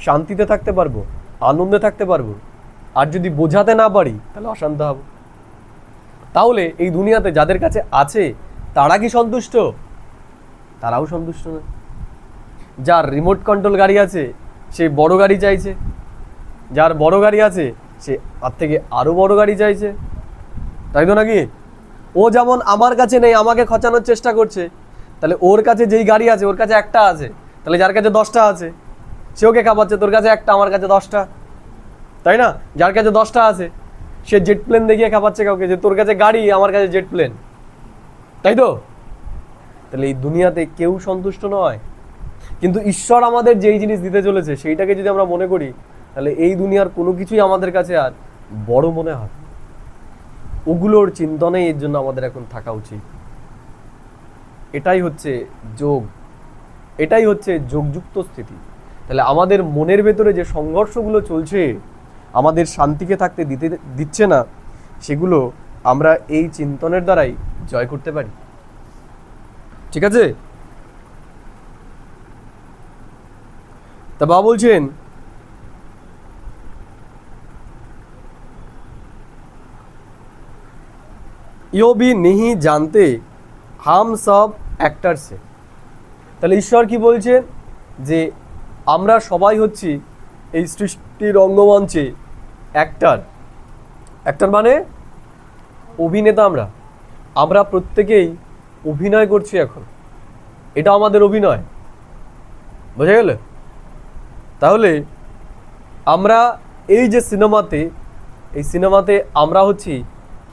শান্তিতে থাকতে পারবো, আনন্দে থাকতে পারবো। আর যদি বোঝাতে না পারি তাহলে অশান্ত হব। তাহলে এই দুনিয়াতে যাদের কাছে আছে তারা কি সন্তুষ্ট? তারাও সন্তুষ্ট নয়। যার রিমোট কন্ট্রোল গাড়ি আছে সে বড় গাড়ি চাইছে, যার বড় গাড়ি আছে সে তার থেকে আরো বড় গাড়ি চাইছে, তাই তো নাকি? ও যেমন আমার কাছে নেই, আমাকে খচানোর চেষ্টা করছে, তাহলে ওর কাছে যেই গাড়ি আছে ওর কাছে একটা আছে, তাহলে যার কাছে 10টা আছে সে ওকে খাপাচ্ছে, তোর কাছে একটা, আমার কাছে 10টা, তাই না? যার কাছে 10টা আছে সে জেট প্লেন দেখিয়ে খাপাচ্ছে কাউকে, যে তোর কাছে গাড়ি, আমার কাছে জেট প্লেন, তাই তো? তাহলে এই দুনিয়াতে কেউ সন্তুষ্ট নয়, কিন্তু ঈশ্বর আমাদের যেই জিনিস দিতে চলেছে সেইটাকে যদি আমরা মনে করি, তাহলে এই দুনিয়ার কোনো কিছুই আমাদের কাছে আর বড় মনে হয়। ওগুলোর চিন্তনেই এর জন্য আমাদের এখন থাকা উচিত। এটাই হচ্ছে যোগ, এটাই হচ্ছে যোগযুক্ত স্থিতি। তাহলে আমাদের মনের ভেতরে যে সংঘর্ষগুলো চলছে, আমাদের শান্তিকে থাকতে দিচ্ছে না, সেগুলো আমরা এই চিন্তনের দ্বারাই জয় করতে পারি। ঠিক আছে? তা বাবা বলছেন, यो भी नहीं जानते हम सब एक्टर से। তাহলে ঈশ্বর কি বলছেন, যে আমরা সবাই হচ্ছি এই সৃষ্টির রঙ্গমঞ্চে অ্যাক্টার। অ্যাক্টার মানে অভিনেতা। আমরা প্রত্যেকেই অভিনয় করছি এখন, এটা আমাদের অভিনয়। বোঝা গেল? তাহলে আমরা এই যে সিনেমাতে, এই সিনেমাতে আমরা হচ্ছি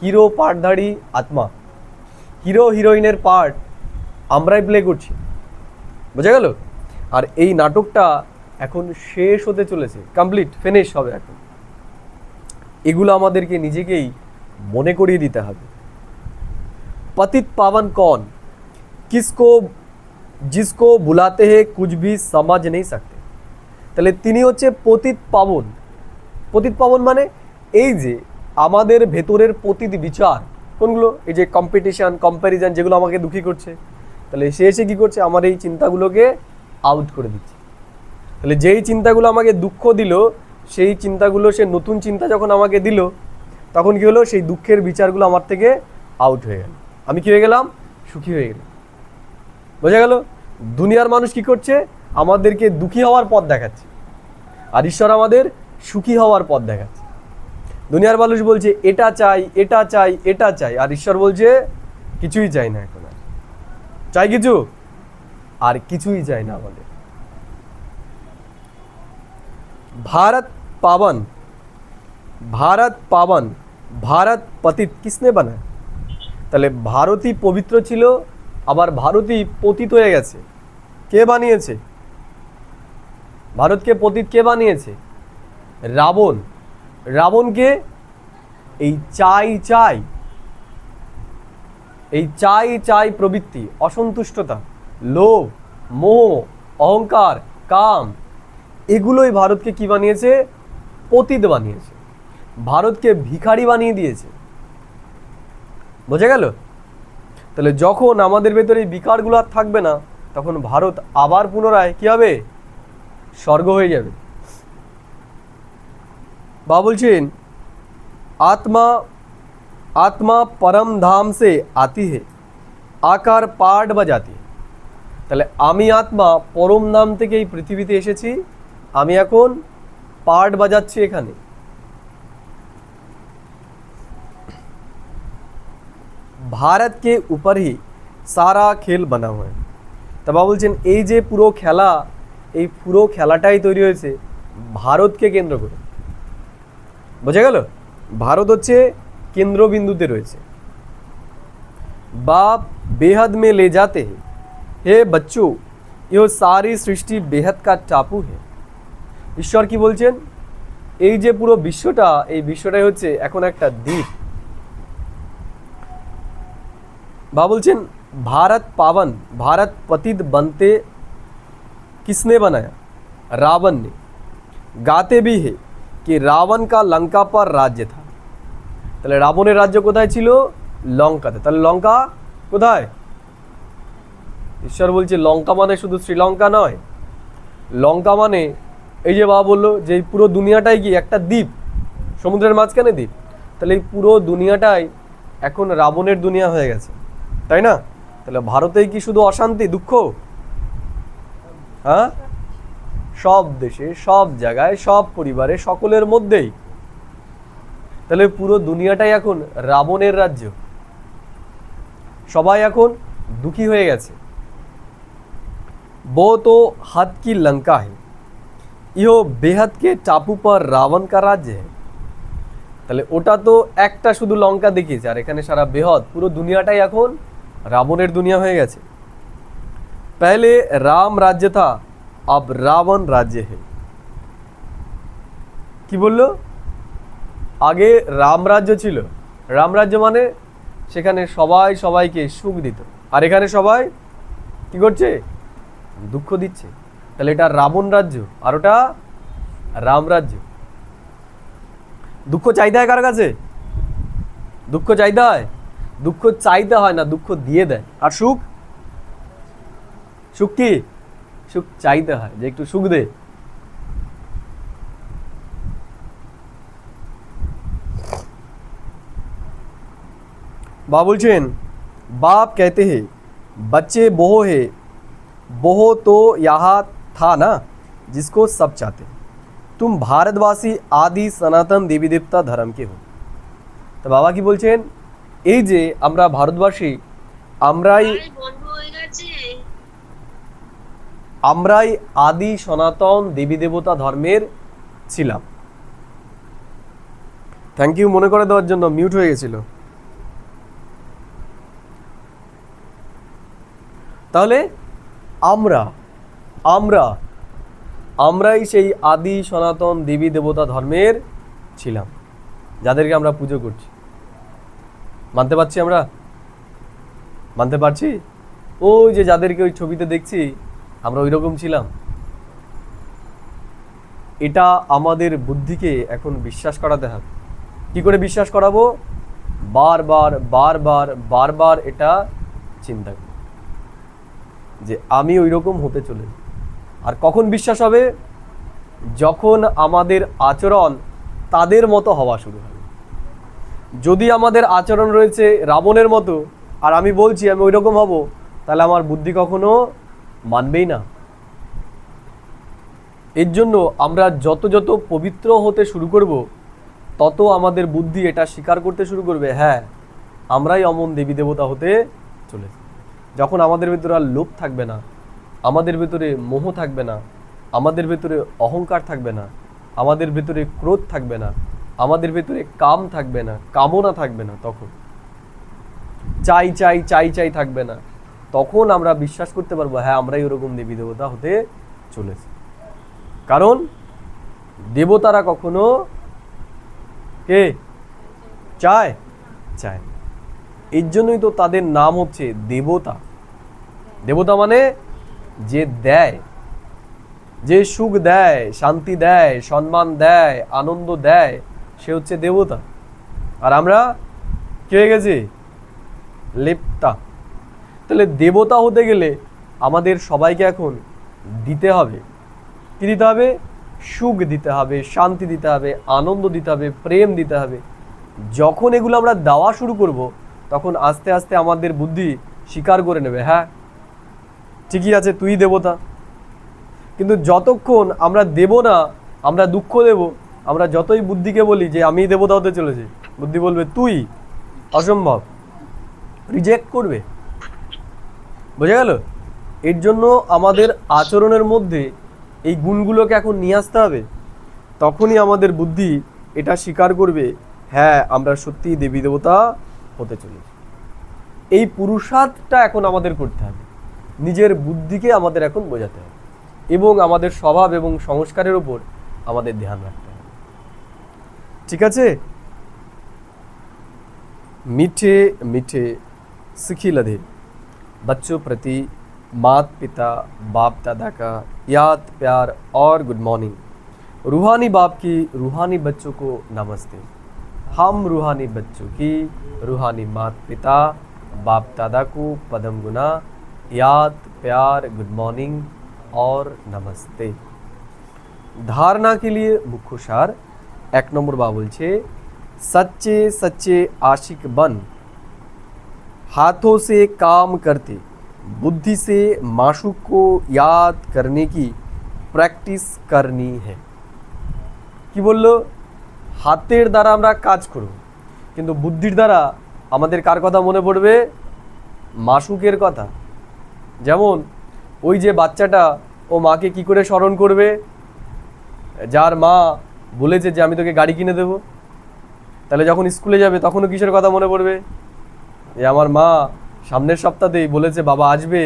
হিরো পার্টধারী আত্মা, হিরো হিরোইনের পার্ট আমরাই প্লে করছি। বোঝা গেল? আর এই নাটকটা এখন শেষ হতে চলেছে, কমপ্লিট ফিনিশ হবে এখন। এগুলো আমাদেরকে নিজেকেই মনে করিয়ে দিতে হবে। पतित पावन कौन, किसको जिसको बुलाते हैं कुछ भी समझ नहीं सकते। তাহলে তিনি হচ্ছে পতিত পাবন। পতিত পাবন মানে এই যে আমাদের ভেতরের পতিত বিচার কোনগুলো, এই যে কম্পিটিশন, কম্প্যারিজন, যেগুলো আমাকে দুঃখী করছে, তাহলে সে এসে কী করছে, আমার এই চিন্তাগুলোকে আউট করে দিচ্ছে। তাহলে যেই চিন্তাগুলো আমাকে দুঃখ দিল, সেই চিন্তাগুলো, সে নতুন চিন্তা যখন আমাকে দিল, তখন কী হলো, সেই দুঃখের বিচারগুলো আমার থেকে আউট হয়ে গেল, আমি কী হয়ে গেলাম, সুখী হয়ে গেলাম। বোঝা গেল? দুনিয়ার মানুষ কি করছে, আমাদেরকে দুঃখী হওয়ার পথ দেখাচ্ছে, আর ঈশ্বর আমাদের সুখী হওয়ার পথ দেখাচ্ছে। দুনিয়ার মানুষ বলছে এটা চাই, এটা চাই, এটা চাই, আর ঈশ্বর বলছে কিছুই চাই না, এখন আর চাই কিছু আর কিছুই চাই না আমাদের। भारत पावन, भारत पावन, भारत पतित किसने बनाया? তাহলে ভারতই পবিত্র ছিল, আবার ভারতই পতিত হয়ে গেছে। কে বানিয়েছে ভারতকে? পতিত কে বানিয়েছে? রাবণ। রাবণকে এই চাই চাই, এই চাই চাই প্রবৃত্তি, অসন্তুষ্টতা, লোভ, মোহ, অহংকার, কাম, এগুলোই ভারতকে কি বানিয়েছে? পতিত বানিয়েছে। ভারতকে ভিখারি বানিয়ে দিয়েছে। বোঝা গেল? তাহলে যখন আমাদের ভেতরে এই বিকারগুলো আর থাকবে না, তখন ভারত আবার পুনরায় কি হবে? স্বর্গ হয়ে যাবে। বাবা বলছেন आत्मा आत्मा परम धाम से आती है आकार पाठ बजाती है। তাহলে আমি আত্মা পরম ধাম থেকে এই পৃথিবীতে এসেছি, আমি এখন পাঠ বাজাচ্ছি এখানে। ভারত কে উপর হি সারা খেল বানা हुआ है। তা বাবা বলছেন এই যে পুরো খেলা, এই পুরো খেলাটাই তৈরি হয়েছে ভারতকে কেন্দ্র করে। বোঝা গেল? ভারত হচ্ছে কেন্দ্রবিন্দুতে রয়েছে। बाप बेहद में ले जाते हैं, हे बच्चों ये सारी सृष्टि बेहद का टापू है। ঈশ্বর কি বলছেন? এই যে পুরো বিশ্বটা, এই বিশ্বটাই হচ্ছে এখন একটা দ্বীপ। বাবা বলছেন भारत पावन, भारत पतित बनते किसने बनाया? रावण ने। गाते भी है कि रावण का लंका पर राज्य था। তাহলে রাবণের রাজ্য কোথায় ছিল? লঙ্কাতে। তাহলে লঙ্কা কোথায়? ঈশ্বর বলছে লঙ্কা মানে শুধু শ্রীলঙ্কা নয়, লঙ্কা মানে এই যে বাবা বললো যে এই পুরো দুনিয়াটাই কি একটা দ্বীপ, সমুদ্রের মাঝখানে দ্বীপ। তাহলে এই পুরো দুনিয়াটাই এখন রাবণের দুনিয়া হয়ে গেছে, তাই না? তাহলে ভারতেই কি শুধু অশান্তি, দুঃখ? হ্যাঁ, সব দেশে, সব জায়গায়, সব পরিবারে, সকলের মধ্যেই। তাহলে পুরো দুনিয়াটাই এখন রাবণের রাজ্য, সবাই এখন দুঃখী হয়ে গেছে। वो तो हद की लंका है, ইহো বেহাদ কে টাপু পর রাবণ কা রাজ্য है। তাহলে ওটা তো একটা শুধু লঙ্কা দেখিয়েছে, আর এখানে সারা বেহদ পুরো দুনিয়াটাই এখন রাবণের দুনিয়া হয়ে গেছে। पहले राम राज्य था अब रावण राज्य है। কি বললো? আগে রামরাজ্য ছিল, রামরাজ্য মানে সেখানে সবাই সবাইকে সুখ দিত, আর এখানে সবাই কি করছে? দুঃখ দিচ্ছে। তাহলে এটা রাবণ রাজ্য আর ওটা রামরাজ্য। দুঃখ চাইতে হয় কার কাছে? দুঃখ চাইতে হয়? দুঃখ চাইতে হয় না, দুঃখ দিয়ে দেয়। আর সুখ? সুখ কি? সুখ চাইতে হয় যে একটু সুখ দে। बाप बोलছেন बाप कहते हैं बच्चे बोह है, बोह तो यहाँ था ना जिसको सब चाहते। तुम भारतवासी आदि सनातन देवी देवता धर्म के हो। तो बाबा কি বলছেন? এই যে আমরা ভারতবাসী, আমরাই আদি সনাতন দেবী দেবতা ধর্মের ছিলাম। থ্যাংক ইউ মনে করে দেওয়ার জন্য, মিউট হয়ে গেছিল। তাহলে আমরাই সেই আদি সনাতন দেবী দেবতা ধর্মের ছিলাম, যাদেরকে আমরা পুজো করছি। মানতে পারছি? আমরা মানতে পারছি? ওই যে যাদেরকে ওই ছবিতে দেখছি, আমরা ওই রকম ছিলাম। এটা আমাদের বুদ্ধিকে এখন বিশ্বাস করাতে হবে। কি করে বিশ্বাস করাবো? বারবার বারবার বারবার এটা চিন্তা করি যে আমি ওই রকম হতে চলে। আর কখন বিশ্বাস হবে? যখন আমাদের আচরণ তাদের মতো হওয়া শুরু হবে। যদি আমাদের আচরণ রয়েছে রাবণের মতো, আর আমি বলছি আমি ওই রকম হব, তাহলে আমার বুদ্ধি কখনো মানবেই না। এর জন্য আমরা যত যত পবিত্র হতে শুরু করব, তত আমাদের বুদ্ধি এটা স্বীকার করতে শুরু করবে, হ্যাঁ আমরাই অমন দেবী দেবতা হতে চলেছি। যখন আমাদের ভিতরে আর লোভ থাকবে না, আমাদের ভেতরে মোহ থাকবে না, আমাদের ভেতরে অহংকার থাকবে না, আমাদের ভেতরে ক্রোধ থাকবে না, আমাদের ভেতরে কাম থাকবে না, কামনা থাকবে না, তখন চাই চাই চাই চাই থাকবে না, তখন আমরা বিশ্বাস করতে পারবো হ্যাঁ আমরাই ওরকম দেবী দেবতা হতে চলেছি। কারণ দেবতারা কখনো কে চায় চায়, এর জন্যই তো তাদের নাম হচ্ছে দেবতা। দেবতা মানে যে দেয়, যে সুখ দেয়, শান্তি দেয়, সম্মান দেয়, আনন্দ দেয়, সে হচ্ছে দেবতা। আর আমরা কি হয়ে গেছি? লেপ্তা। তাহলে দেবতা হতে গেলে আমাদের সবাইকে এখন দিতে হবে, কি দিতে হবে? সুখ দিতে হবে, শান্তি দিতে হবে, আনন্দ দিতে হবে, প্রেম দিতে হবে। যখন এগুলো আমরা দেওয়া শুরু করব, তখন আস্তে আস্তে আমাদের বুদ্ধি স্বীকার করে নেবে হ্যাঁ ঠিকই আছে তুই দেবতা। কিন্তু যতক্ষণ আমরা দেব না, আমরা দুঃখ দেব, আমরা যতই বুদ্ধিকে বলি যে আমি দেবতা হতে চলেছি, বুদ্ধি বলবে তুই অসম্ভব, রিজেক্ট করবে। বোঝা গেল? এর জন্য আমাদের আচরণের মধ্যে এই গুণগুলোকে এখন নিয়ে আসতে হবে। তখনই আমাদের বুদ্ধি এটা স্বীকার করবে হ্যাঁ আমরা সত্যিই দেবী দেবতা হতে চলেছি। এই পুরুষার্থটা এখন আমাদের করতে হবে, নিজের বুদ্ধিকে আমাদের এখন বোঝাতে হবে এবং আমাদের স্বভাব এবং সংস্কারের উপর আমাদের ধ্যান রাখতে হবে। ঠিক আছে? मीठे मीठे सिखी लधे बच्चों प्रति माता पिता बाप दादा का याद प्यार और गुड मॉर्निंग। रूहानी बाप की रूहानी बच्चों को नमस्ते। हम रूहानी बच्चों की रूहानी माता पिता बाप दादा को पदम गुना याद प्यार गुड मॉर्निंग और नमस्ते। धारणा के लिए मुख्य सार 1 नम्बर बा बोलছে सच्चे सच्चे आशिक बन, हाथों से काम करते बुद्धि से माशूक को याद करने की प्रैक्टिस करनी है। কি বললো? হাতের দ্বারা আমরা কাজ করব, কিন্তু বুদ্ধির দ্বারা আমাদের কার কথা মনে পড়বে? মাশুকের কথা। যেমন ওই যে বাচ্চাটা ও মাকে কি করে স্মরণ করবে? যার মা বলেছে যে আমি তোকে গাড়ি কিনে দেবো। তাহলে যখন স্কুলে যাবে তখনও কিসের কথা মনে পড়বে? যে আমার মা সামনের সপ্তাহতেই বলেছে বাবা আসবে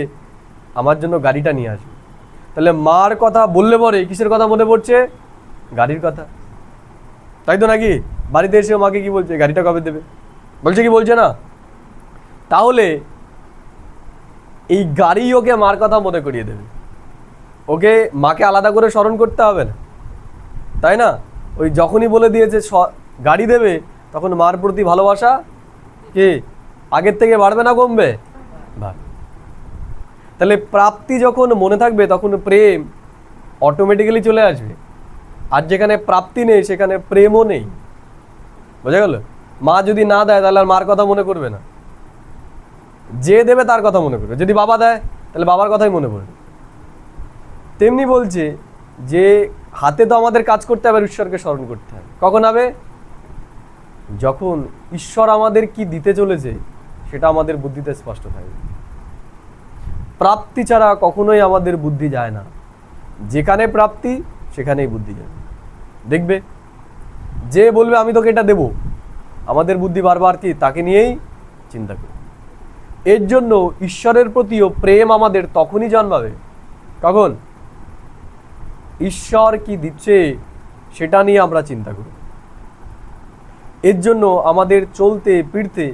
আমার জন্য গাড়িটা নিয়ে আসবে। তাহলে মার কথা বললে পরে কিসের কথা মনে পড়ছে? গাড়ির কথা। তাই তো নাকি? বাড়িতে এসে মাকে কি বলছে? গাড়িটা কবে দেবে? বলছে কি বলছে না? তাহলে এই গাড়ি ওকে মার কথা মনে করিয়ে দেবে, ওকে মাকে আলাদা করে স্মরণ করতে হবে না, তাই না? ওই যখনই বলে দিয়েছে গাড়ি দেবে, তখন মার প্রতি ভালোবাসা কি আগের থেকে বাড়বে না কমবে? বাড়বে। তাহলে প্রাপ্তি যখন মনে থাকবে তখন প্রেম অটোমেটিক্যালি চলে আসবে। আর যেখানে প্রাপ্তি নেই সেখানে প্রেমও নেই। বোঝা গেল? মা যদি না দেয় তাহলে আর মার কথা মনে করবে না, যে দেবে তার কথা মনে করবে। যদি বাবা দেয় তাহলে বাবার কথাই মনে পড়বে। তেমনি বলছে যে হাতে তো আমাদের কাজ করতে হবে, ঈশ্বরকে স্মরণ করতে হবে। কখন হবে? যখন ঈশ্বর আমাদের কি দিতে চলেছে সেটা আমাদের বুদ্ধিতে স্পষ্ট থাকবে। প্রাপ্তি ছাড়া কখনোই আমাদের বুদ্ধি যায় না। যেখানে প্রাপ্তি সেখানেই বুদ্ধি যাবে। দেখবে যে বলবে আমি তোকে এটা দেবো, আমাদের বুদ্ধি বারবার কি তাকে নিয়েই চিন্তা করবে। এর জন্য ঈশ্বরের প্রতিও প্রেম আমাদের তখনই জন্মাবে কখন? ঈশ্বর কি দিচ্ছে সেটা নিয়ে আমরা চিন্তা করব। এর জন্য আমাদের চলতে ফিরতে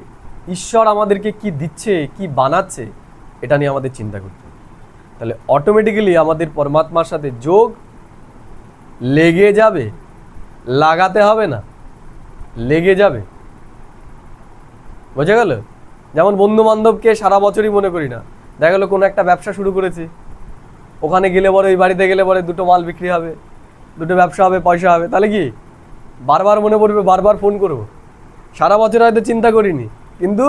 ঈশ্বর আমাদেরকে কি দিচ্ছে, কি বানাচ্ছে, এটা নিয়ে আমাদের চিন্তা করতে হবে। তাহলে অটোমেটিক্যালি আমাদের পরমাত্মার সাথে যোগ লেগে যাবে, লাগাতে হবে না, লেগে যাবে। বোঝা গেল? যেমন বন্ধু বান্ধবকে সারা বছরই মনে করি না, দেখা গেলো কোনো একটা ব্যবসা শুরু করেছি, ওখানে গেলে পরে ওই বাড়িতে গেলে পরে দুটো মাল বিক্রি হবে, দুটো ব্যবসা হবে, পয়সা হবে, তাহলে কি বারবার মনে পড়বে, বারবার ফোন করবো। সারা বছর হয়তো চিন্তা করিনি, কিন্তু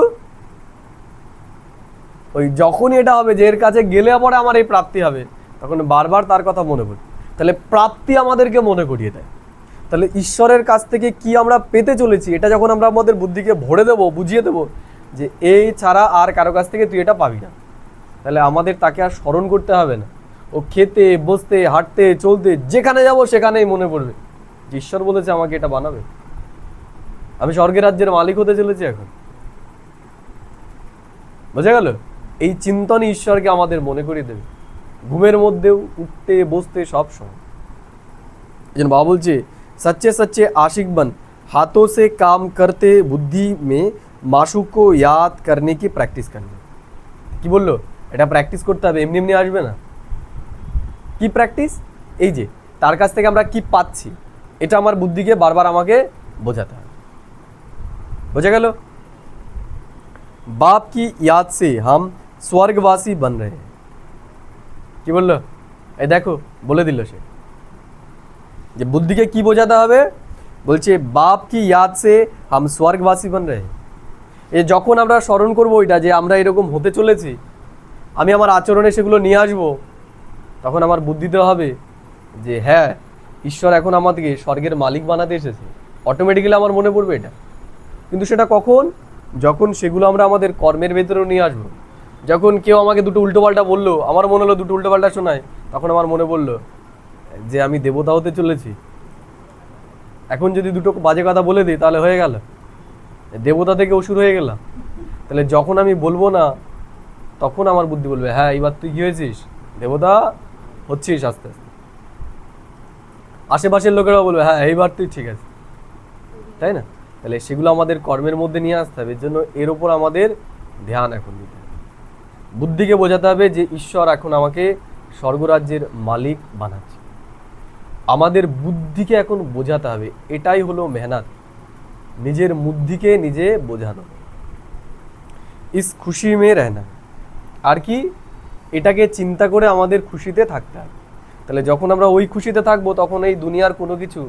ওই যখনই এটা হবে যে এর কাছে গেলে পরে আমার এই প্রাপ্তি হবে, তখন বারবার তার কথা মনে পড়ে। তাহলে প্রাপ্তি আমাদেরকে মনে করিয়ে দেয়। তাহলে ঈশ্বরের কাছ থেকে কি আমরা পেতে চলেছি এটা যখন আমরা আমাদের বুদ্ধিকে ভরে দেবো, বুঝিয়ে দেবো যে এই ছাড়া আর কারো কাছ থেকে তুই এটা পাবি না, তাহলে আমাদের তাকে আর স্মরণ করতে হবে না, ও খেতে বসতে হাঁটতে চলতে যেখানে যাব সেখানেই মনে পড়বে যে ঈশ্বর বলেছে আমাকে এটা বানাবে, আমি স্বর্গের রাজ্যের মালিক হতে চলেছি এখন। বোঝা গেল? এই চিন্তনই ঈশ্বরকে আমাদের মনে করিয়ে দেবে, ঘুমের মধ্যেও, উঠতে বসতে সব সময়। এই জন্য বাবা বলছে सच्चे सच्चे आशिक बन, हाथों से काम करते बुद्धि में माशूक को याद करने की प्रैक्टिस करनी। কি বললো? এটা প্র্যাকটিস করতে হবে, এমনি এমনি আসবে না। কি প্র্যাকটিস? এই যে তার কাছ থেকে আমরা কি পাচ্ছি এটা আমার বুদ্ধিকে বারবার আমাকে বোঝাতে হবে। বোঝা গেল? बाप की याद से हम स्वर्गवासी बन रहे हैं। কি বললো? এই দেখো বলে দিল সে যে বুদ্ধিকে কি বোঝাতে হবে, বলছে বাপ কি ইয়াদ সে হাম স্বর্গবাসী বন রহে। এ যখন আমরা স্মরণ করবো এটা যে আমরা এরকম হতে চলেছি, আমি আমার আচরণে সেগুলো নিয়ে আসবো, তখন আমার বুদ্ধিতে হবে যে হ্যাঁ ঈশ্বর এখন আমাদেরকে স্বর্গের মালিক বানাতে এসেছে। অটোমেটিক্যালি আমার মনে পড়বে এটা। কিন্তু সেটা কখন? যখন সেগুলো আমরা আমাদের কর্মের ভেতরেও নিয়ে আসবো। যখন কেউ আমাকে দুটো উল্টোপাল্টা বললো, আমার মনে হলো দুটো উল্টোপাল্টা শোনায়, তখন আমার মনে পড়লো যে আমি দেবতা হতে চলেছি। এখন যদি দুটো বাজে কথা বলে দিই তাহলে হয়ে গেল, দেবতা থেকে অসুর হয়ে গেলাম। তাহলে যখন আমি বলবো না তখন আমার বুদ্ধি বলবে হ্যাঁ এইবার তুই কি হয়েছিস, দেবতা হচ্ছিস আস্তে আস্তে। আশেপাশের লোকেরাও বলবে হ্যাঁ এইবার তুই ঠিক আছে, তাই না? তাহলে সেগুলো আমাদের কর্মের মধ্যে নিয়ে আসতে হবে। এর জন্য এর ওপর আমাদের ধ্যান এখন দিতে হবে। বুদ্ধিকে বোঝাতে হবে যে ঈশ্বর এখন আমাকে স্বর্গরাজ্যের মালিক বানাচ্ছে। আমাদের বুদ্ধিকে এখন বোঝাতে হবে, এটাই হলো মেহনত, নিজের বুদ্ধিকে নিজে বোঝানো। ইস খুশি মে রহনা, আর কি এটাকে চিন্তা করে আমাদের খুশিতে থাকতে হবে। তাহলে যখন আমরা ওই খুশিতে থাকবো তখন এই দুনিয়ার কোনো কিছু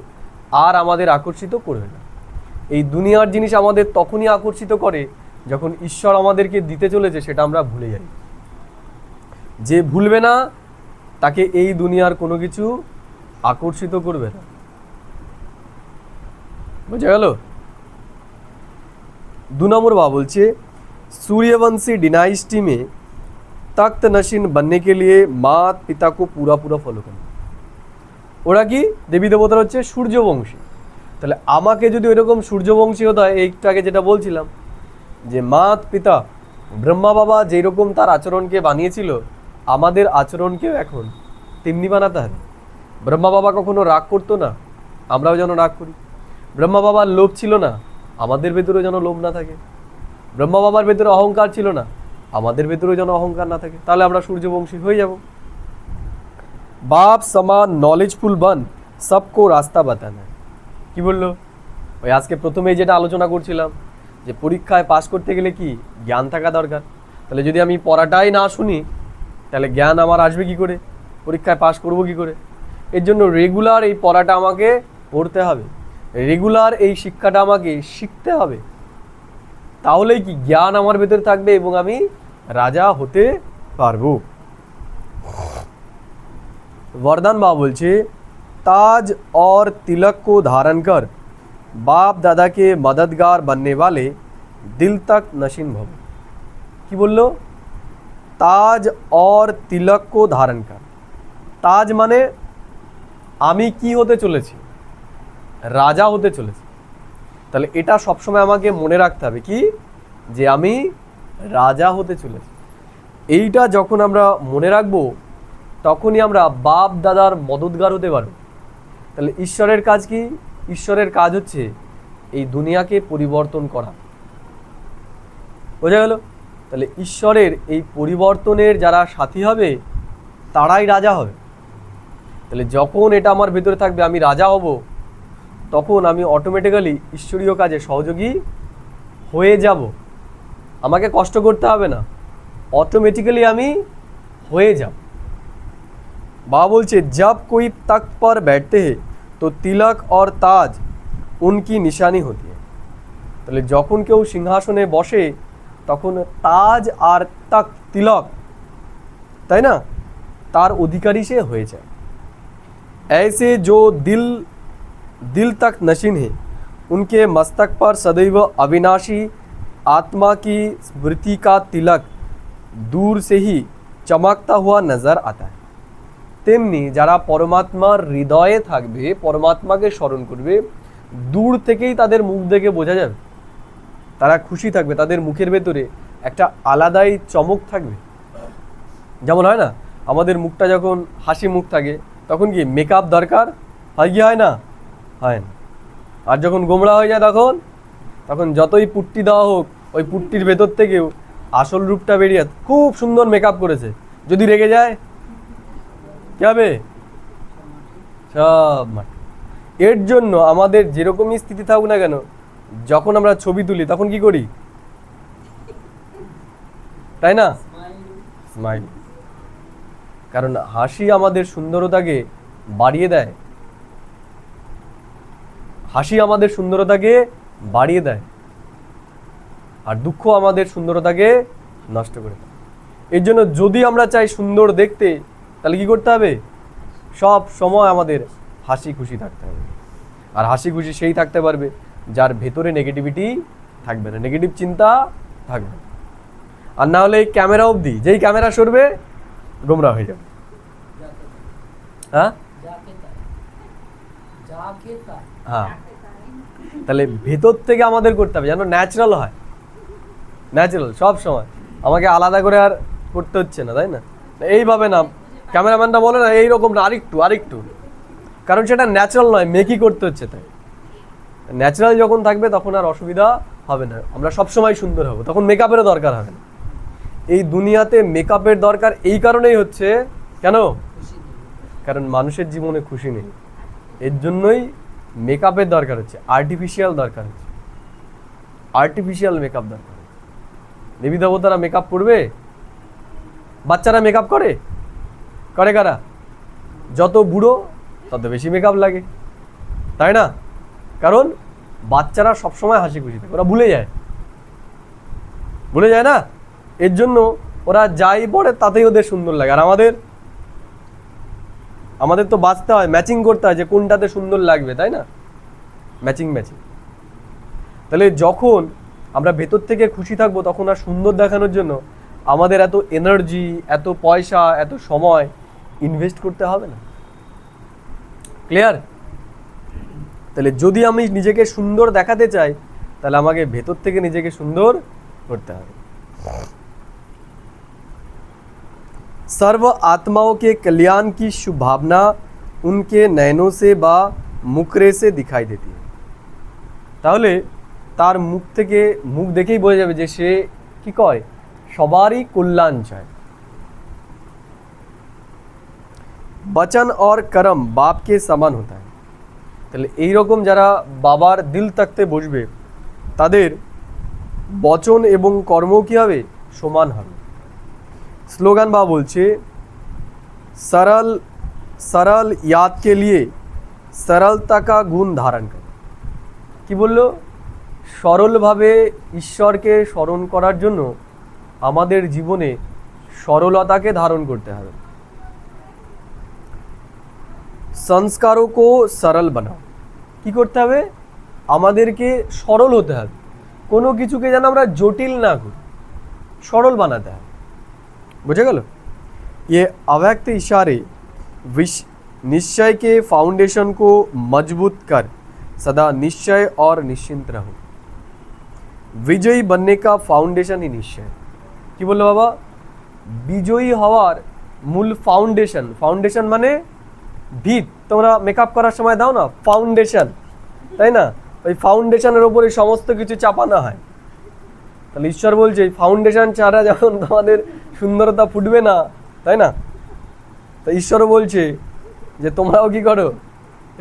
আর আমাদের আকর্ষিত করবে না। এই দুনিয়ার জিনিস আমাদের তখনই আকর্ষিত করে যখন ঈশ্বর আমাদেরকে দিতে চলেছে সেটা আমরা ভুলে যাই। যে ভুলবে না তাকে এই দুনিয়ার কোনো কিছু আকর্ষিত করবে না। বুঝা গেল? 2 নম্বর বাবা বলছে सूर्यवंशी डिनाइस्टी में तख्त नशीन बनने के लिए मात पिता को पूरा पूरा फॉलो करना। ওরা কি দেবী দেবতারা হচ্ছে সূর্যবংশী। তাহলে আমাকে যদি ওইরকম সূর্যবংশী হতে হয়, একটু আগে যেটা বলছিলাম যে মাত পিতা ব্রহ্মা বাবা যেরকম তার আচরণকে বানিয়েছিল, আমাদের আচরণকেও এখন তেমনি বানাতে হবে। ব্রহ্মা বাবা কখনো রাগ করতো না, আমরাও যেন রাগ করি। ব্রহ্মা বাবার লোভ ছিল না, আমাদের ভেতরেও যেন লোভ না থাকে। ব্রহ্মা বাবার ভেতরে অহংকার ছিল না, আমাদের ভেতরেও যেন অহংকার না থাকে। তাহলে আমরা সূর্যবংশী হয়ে যাব। বাপ সমান নলেজফুল বান সবকো রাস্তা বাতানা। কি বললো? ওই আজকে প্রথমেই যেটা আলোচনা করছিলাম যে পরীক্ষায় পাস করতে গেলে কি জ্ঞান থাকা দরকার। তাহলে যদি আমি পড়াটাই না শুনি তাহলে জ্ঞান আমার আসবে কি করে, পরীক্ষায় পাস করব কি করে? এর জন্য রেগুলার এই পড়াটা আমাকে পড়তে হবে, রেগুলার এই শিক্ষাটা আমাকে শিখতে হবে। তাহলেই কি জ্ঞান আমার ভেতরে থাকবে এবং আমি রাজা হতে পারবো। वरदान बाबा बोलছে ताज और तिलक को धारण कर बाप दादा के मददगार बनने वाले दिल तक नशीन भव। কি বললো? তাজ और तिलक को धारण कर। তাজ মানে আমি কি হতে চলেছি, রাজা হতে চলেছি। তাহলে এটা সবসময় আমাকে মনে রাখতে হবে কি, যে আমি রাজা হতে চলেছি। এইটা যখন আমরা মনে রাখবো তখনই আমরা বাপ দাদার মদতগার হতে পারবো। তাহলে ঈশ্বরের কাজ কি? ঈশ্বরের কাজ হচ্ছে এই দুনিয়াকে পরিবর্তন করা। বোঝা গেল? তাহলে ঈশ্বরের এই পরিবর্তনের যারা সাথী হবে তারাই রাজা হবে। তাহলে যখন এটা আমার ভেতরে থাকবে আমি রাজা হব, তখন আমি অটোমেটিক্যালি ঈশ্বরীয় কাজে সহযোগী হয়ে যাব। আমাকে কষ্ট করতে হবে না, অটোমেটিক্যালি আমি হয়ে যাব। बाबा बोलছে जब कोई तख्त पर बैठते हैं तो तिलक और ताज उनकी निशानी होती है। তাহলে যখন কেউ সিংহাসনে বসে তখন তাজ আর তখ্ত তিলক, তাই না, তার অধিকারী সে হয়ে যায়। ऐसे जो दिल तक नशीन है उनके मस्तक पर सदैव अविनाशी आत्मा की स्मृति का तिलक दूर से ही चमकता हुआ नजर आता है। তেমনি যারা পরমাত্মার হৃদয়ে থাকবে, পরমাত্মাকে স্মরণ করবে, দূর থেকেই তাদের মুখ দেখে বোঝা যাবে তারা খুশি থাকবে, তাদের মুখের ভেতরে একটা আলাদাই চমক থাকবে। যেমন হয় না, আমাদের মুখটা যখন হাসি মুখ থাকে তখন কি মেকআপ দরকার হয় কি হয় না? হয় না। আর যখন গোমড়া হয়ে যায় তখন তখন যতই পুট্টি দেওয়া হোক, ওই পুট্টির ভেতর থেকেও আসল রূপটা বেরিয়ে খুব সুন্দর মেকআপ করেছে, যদি রেগে যায় কি হবে? সব মাটি। এর জন্য আমাদের যেরকমই স্থিতি থাকুক না কেন, যখন আমরা ছবি তুলি তখন কি করি, তাই না? স্মাইল। কারণ হাসি আমাদের সুন্দরতাকে বাড়িয়ে দেয়, হাসি আমাদের সুন্দরতাকে বাড়িয়ে দেয়, আর দুঃখ আমাদের সুন্দরতাকে নষ্ট করে দেয়। এর জন্য যদি আমরা চাই সুন্দর দেখতে, তাহলে কি করতে হবে? সব সময় আমাদের হাসি খুশি থাকতে হবে। আর হাসি খুশি সেই থাকতে পারবে যার ভেতরে নেগেটিভিটি থাকবে না, নেগেটিভ চিন্তা থাকবে। আর না হলে এই ক্যামেরা অবধি, যেই ক্যামেরা সরবে গোমরা হয়ে যাবে। হ্যাঁ হ্যাঁ, তাহলে ভেতর থেকে আমাদের করতে হবে যেন ন্যাচারাল হয়, ন্যাচারাল সব সময়। আমাকে আলাদা করে আর করতে হচ্ছে না, তাই না? এইভাবে না, ক্যামেরাম্যানটা বলে না এইরকম না, আরেকটু, কারণ সেটা ন্যাচারাল নয়, মেকই করতে হচ্ছে। তাই ন্যাচারাল যখন থাকবে তখন আর অসুবিধা হবে না, আমরা সবসময় সুন্দর হব, তখন মেকআপেরও দরকার হবে না। এই দুনিয়াতে মেকআপের দরকার এই কারণেই হচ্ছে, কেন? কারণ মানুষের জীবনে খুশি নেই, এর জন্যই মেকআপের দরকার হচ্ছে, আর্টিফিশিয়াল দরকার হচ্ছে, আর্টিফিশিয়াল মেকআপ দরকার। দেবী দেবতারা মেকআপ করবে? বাচ্চারা মেকআপ করে কারা? যত বুড়ো তত বেশি মেকআপ লাগে, তাই না? কারণ বাচ্চারা সবসময় হাসি খুশি থাকে, ওরা ভুলে যায় না, এর জন্য ওরা যাই পড়ে তাতেই ওদের সুন্দর লাগে। আর আমাদের তো বাঁচতে হয়, ম্যাচিং করতে হয় যে কোনটাতে সুন্দর লাগবে, তাই না? ম্যাচিং। তাহলে যখন আমরা ভেতর থেকে খুশি থাকবো, তখন আর সুন্দর দেখানোর জন্য আমাদের এত এনার্জি, এত পয়সা, এত সময় ইনভেস্ট করতে হবে না। ক্লিয়ার? তাহলে যদি আমি নিজেকে সুন্দর দেখাতে চাই, তাহলে আমাকে ভেতর থেকে নিজেকে সুন্দর করতে হবে। सर्व आत्माओं के कल्याण की शुभ भावना उनके नयनों से বা মুখরে से दिखाई देती है। তাহলে তার মুখ দেখেই বোঝা যাবে যে সে কি কয়, সবারই কল্যাণ চায়। বচন और कर्म बाप के समान होता है। তাহলে এইরকম যারা বাবার দিল তাকতে বসবে, তাদের বচন এবং কর্ম কি হবে, সমান হবে। স্লোগান বা বলছে, सरल सरल याद के लिए सरलता का गुण धारण कर। কি বললো? সরলভাবে ঈশ্বরকে স্মরণ করার জন্য আমাদের জীবনে সরলতাকে ধারণ করতে হবে। সংস্কারও কো সরল বানাও। কি করতে হবে? আমাদেরকে সরল হতে হবে, কোনো কিছুকে যেন আমরা জটিল না করি, সরল বানাতে হবে। বুঝে গেল? ये अव्यक्त इशारे निश्चय के फाउंडेशन को मजबूत कर सदा निश्चय और निश्चिंत रहो। विजयी बनने का फाउंडेशन ही निश्चय। কি বললো বাবা? বিজয়ী হওয়ার মূল ফাউন্ডেশন মানে ভিত। তোমরা মেকআপ করার সময় দাও না ফাউন্ডেশন, তাই না? ওই ফাউন্ডেশনের ওপরে সমস্ত কিছু চাপানো হয়। তাহলে ঈশ্বর বলছে এই ফাউন্ডেশন ছাড়া যখন তোমাদের সুন্দরতা ফুটবে না, তাই না? তা ঈশ্বরও বলছে যে তোমরাও কি করো,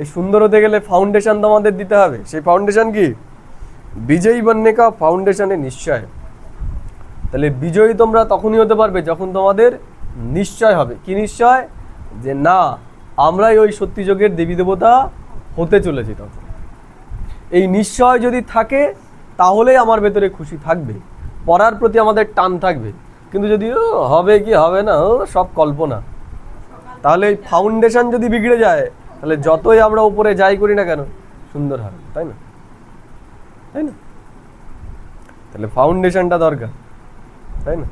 এই সুন্দর হতে গেলে ফাউন্ডেশন তোমাদের দিতে হবে। সেই ফাউন্ডেশন কি? বিজয়ী बनने का फाउंडेशन है निश्चय। তাহলে বিজয়ী তোমরা তখনই হতে পারবে যখন তোমাদের নিশ্চয় হবে। কি নিশ্চয়? যে না, আমরাই ওই সত্যি যুগের দেবী দেবতা হতে চলেছি। তখন এই নিশ্চয় যদি থাকে, তাহলেই আমার ভেতরে খুশি থাকবে, পড়ার প্রতি আমাদের টান থাকবে। কিন্তু যদি হবে কি হবে না, সব কল্পনা, তাহলে এই ফাউন্ডেশন যদি বিগড়ে যায়, তাহলে যতই আমরা উপরে যাই করি না কেন সুন্দর হবে, তাই না? তাহলে ফাউন্ডেশনটা দরকার, তাই না?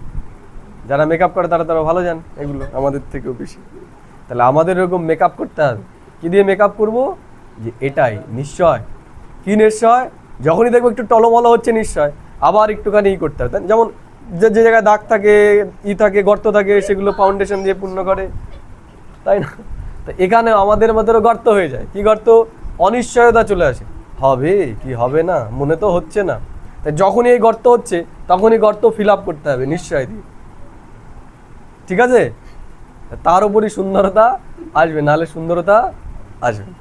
যারা মেকআপ করে তারা ভালো জান এগুলো আমাদের থেকেও বেশি। তাহলে আমাদের এরকম মেকআপ করতে হবে। কি দিয়ে মেকআপ করব? যে এটাই নিশ্চয়। কি নিশ্চয়? যখনই দেখবো একটু টলমলো হচ্ছে নিশ্চয় আবার একটুখানি করতে হবে। যেমন যে যে জায়গায় দাগ থাকে, থাকে, গর্ত থাকে, সেগুলো ফাউন্ডেশন দিয়ে পূর্ণ করে, তাই না? তো এখানে আমাদের মধ্যে গর্ত হয়ে যায়। কি গর্ত? অনিশ্চয়তা চলে আসে। হবে কি হবে না মনে তো হচ্ছে না। তাই যখনই এই গর্ত হচ্ছে তখনই গর্ত ফিল আপ করতে হবে নিশ্চয় দিয়ে। ঠিক আছে? তার উপরই সুন্দরতা আসবে, নাহলে সুন্দরতা আসবে।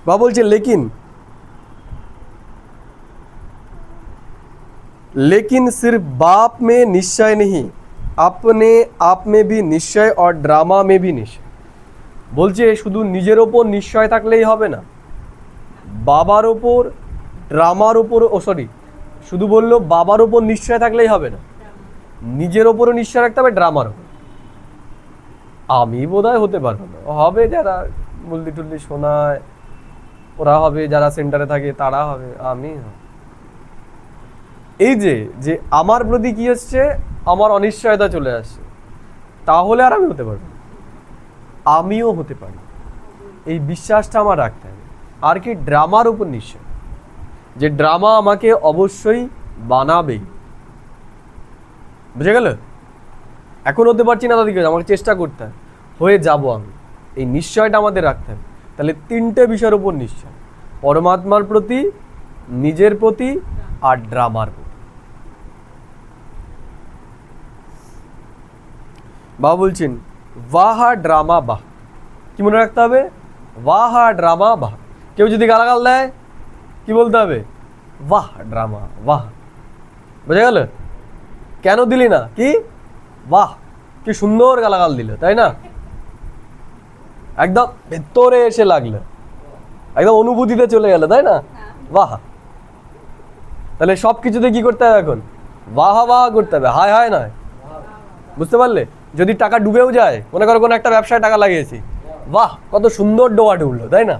বা বলছে लेकिन सिर्फ बाप में निश्चय नहीं, अपने आप में भी निश्चय और ड्रामा में भी निश्चय। বলছে শুধু নিজের ওপর নিশ্চয় থাকলেই হবে না, বাবার ওপর, ড্রামার ওপর, শুধু বললো বাবার ওপর নিশ্চয় থাকলেই হবে না, নিজের ওপরও নিশ্চয় রাখতে হবে, ড্রামার ওপর। আমি বোধহয় হতে পারবো না, হবে যারা মুল্লি টুল্লি শোনায় ওরা হবে, যারা সেন্টারে থাকে তারা হবে, আমি এই যে আমার প্রতি কি হচ্ছে, আমার অনিশ্চয়তা চলে আসছে, তাহলে আর আমি হতে পারবো, আমিও হতে পারি, এই বিশ্বাসটা আমার রাখতে হবে। আর কি? ড্রামার উপর নিশ্চয়, যে ড্রামা আমাকে অবশ্যই বানাবে। বুঝে গেল? এখন হতে পারছি না দাদিকে, আমাকে চেষ্টা করতে হবে, হয়ে যাব আমি, এই নিশ্চয়টা আমাদের রাখতে হবে। তাহলে তিনটে বিষয়ের উপর নিশ্চয়, পরমাত্মার প্রতি, নিজের প্রতি আর ড্রামার প্রতি। বাবা বলছেন ওয়াহা ড্রামা বাহ। কি মনে রাখতে হবে? ওয়াহা ড্রামা বাহ। কেউ যদি গালাগাল দেয় কি বলতে হবে? বাহ ড্রামা বাহ। বুঝে গেল? কেন দিলি না? কি বাহ, কি সুন্দর গালাগাল দিল, তাই না? একদম ভেতরে এসে লাগলো, একদম অনুভূতিতে চলে গেল, তাই না? বাহ। তাহলে সব কিছুতে কি করতে হবে এখন? বাহ বাহ করতে হবে, হায় হায় নয়। বুঝতে পারলে? যদি টাকা ডুবেও যায়, মনে করো কোনো একটা ব্যবসায় টাকা লাগিয়েছি, বাহ কত সুন্দর ডোবা ডুবলো, তাই না?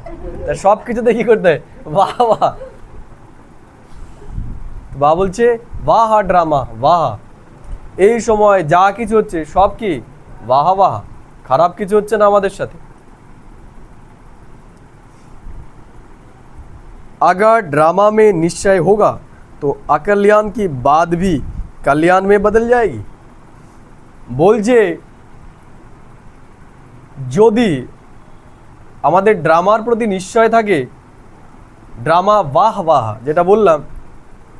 সব কিছুতে কি করতে হয়? বাহ বাহ। বাহ বলছে বাহ ড্রামা বাহ। এই সময় যা কিছু হচ্ছে সব কি বাহ বাহ, খারাপ কিছু হচ্ছে না আমাদের সাথে। अगर ड्रामा में निश्चय होगा तो अकल्याण की बात भी कल्याण में बदल जाएगी। বলছে যদি আমাদের ড্রামার প্রতি নিশ্চয় থাকে, ড্রামা বাহ বাহ যেটা বললাম,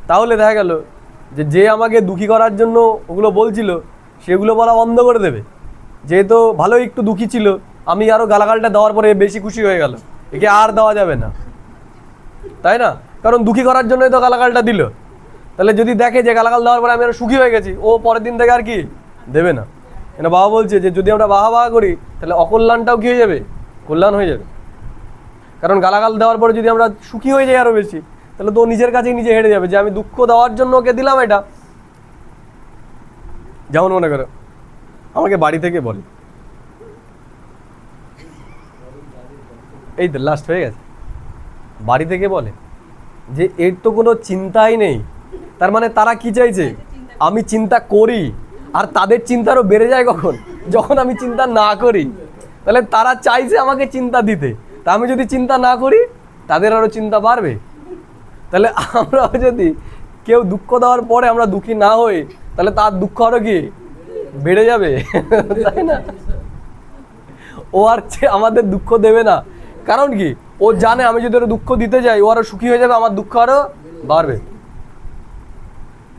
তাহলে দেখা গেল যে আমাকে দুঃখী করার জন্য ওগুলো বলছিল সেগুলো বলা বন্ধ করে দেবে। যেহেতু ভালোই একটু দুঃখী ছিল, আমি আরও গালাগালটা দেওয়ার পরে বেশি খুশি হয়ে গেল, একে আর দেওয়া যাবে না, তাই না? কারণ দুঃখী করার জন্যই তো গালাগালটা দিল। তাহলে যদি দেখে যে গালাগাল দেওয়ার পরে আমি আরো সুখী হয়ে গেছি, ও পরের দিন থেকে আর কি দেবে না। কেন বাবা বলছে যে যদি আমরা বাহা বাহা করি তাহলে অকল্যাণটাও কি হয়ে যাবে? কল্যাণ হয়ে যাবে। কারণ গালাগাল দেওয়ার পরে যদি আমরা সুখী হয়ে যাই আরো বেশি, তাহলে তো নিজের কাছেই নিজে হেরে যাবে যে আমি দুঃখ দেওয়ার জন্য ওকে দিলাম এটা। যেমন মনে করো আমাকে বাড়ি থেকে বলে, এই তো লাস্ট হয়ে গেছে, বাড়ি থেকে বলে যে এর তো কোনো চিন্তাই নেই, তার মানে তারা কি চাইছে? আমি চিন্তা করি। আর তাদের চিন্তারও বেড়ে যায় কখন? যখন আমি চিন্তা না করি। তাহলে তারা চাইছে আমাকে চিন্তা দিতে, তা আমি যদি চিন্তা না করি তাদের আরও চিন্তা বাড়বে। তাহলে আমরা যদি কেউ দুঃখ দেওয়ার পরে আমরা দুঃখী না হই, তাহলে তার দুঃখ আরও কি বেড়ে যাবে, তাই না? ও আর আমাদের দুঃখ দেবে না। কারণ কি? ও জানে আমি যদি ওর দুঃখ দিতে যাই ও আরো সুখী হয়ে যাবে, আমার দুঃখ আরো বাড়বে।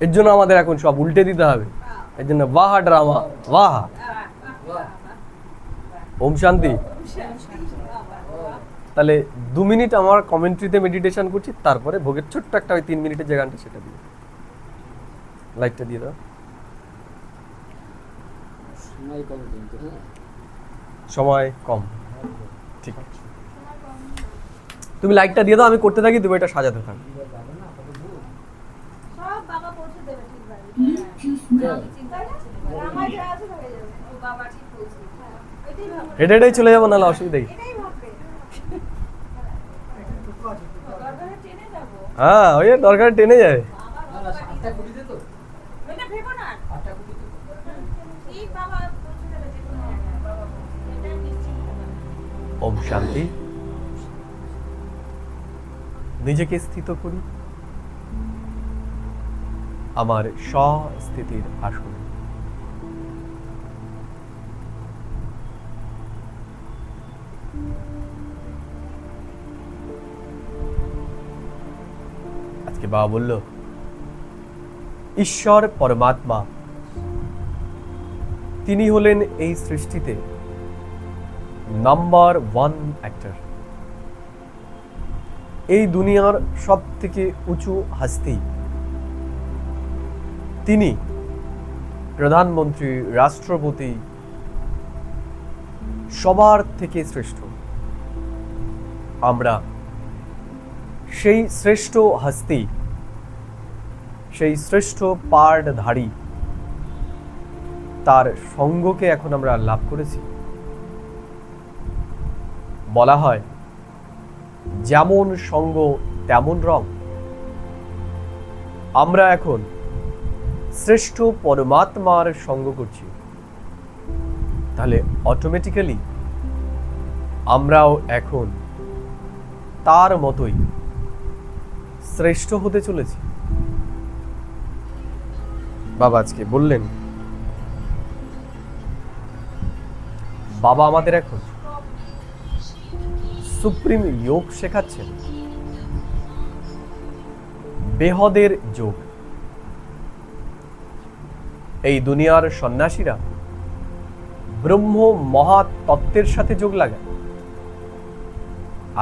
এর জন্য আমাদের এখন সব উল্টে দিতে হবে। এর জন্য বাহ ড্রামা বাহ। ওম শান্তি। তাহলে 2 মিনিট আমার কমেন্ট্রিতে মেডিটেশন করছি, তারপরে ভোগের ছোট্ট একটা ওই 3 মিনিটের যে গানটা সেটা দিয়ে লাইটটা দিয়ে দাও। সময় কম, ঠিক আছে। তুমি লাইটটা দিয়ে দাও, আমি করতে থাকি, তুমি এটা সাজাতে থাকো। হেঁটে হেঁটেই চলে যাবো, নাহলে অসুবিধা কি? হ্যাঁ ওই দরকার টেনে যায়। ওম শান্তি। নিজেকে স্থিত করি আমার স্বস্থিতির আসনে। আজকে বাবা বলল, ঈশ্বর পরমাত্মা তিনি হলেন এই সৃষ্টিতে নাম্বার 1 অ্যাক্টর। এই দুনিয়ার সব থেকে উঁচু হাস্তি তিনি, প্রধানমন্ত্রী, রাষ্ট্রপতি, সবার থেকে শ্রেষ্ঠ। আমরা সেই শ্রেষ্ঠ হাস্তি, সেই শ্রেষ্ঠ পার্টধারী তার সঙ্গকে এখন আমরা লাভ করেছি। বলা হয় যেমন সঙ্গ তেমন রং। আমরা এখন শ্রেষ্ঠ পরমাত্মার সঙ্গ করছি, তাহলে অটোমেটিক্যালি আমরাও এখন তার মতোই শ্রেষ্ঠ হতে চলেছি। বাবা আজকে বললেন, বাবা আমাদের এখন সুপ্রিম যোগ শেখাচ্ছেন, বেহদের যোগ। এই দুনিয়ার সন্ন্যাসীরা ব্রহ্ম মহাতত্ত্বের সাথে যোগ লাগায়,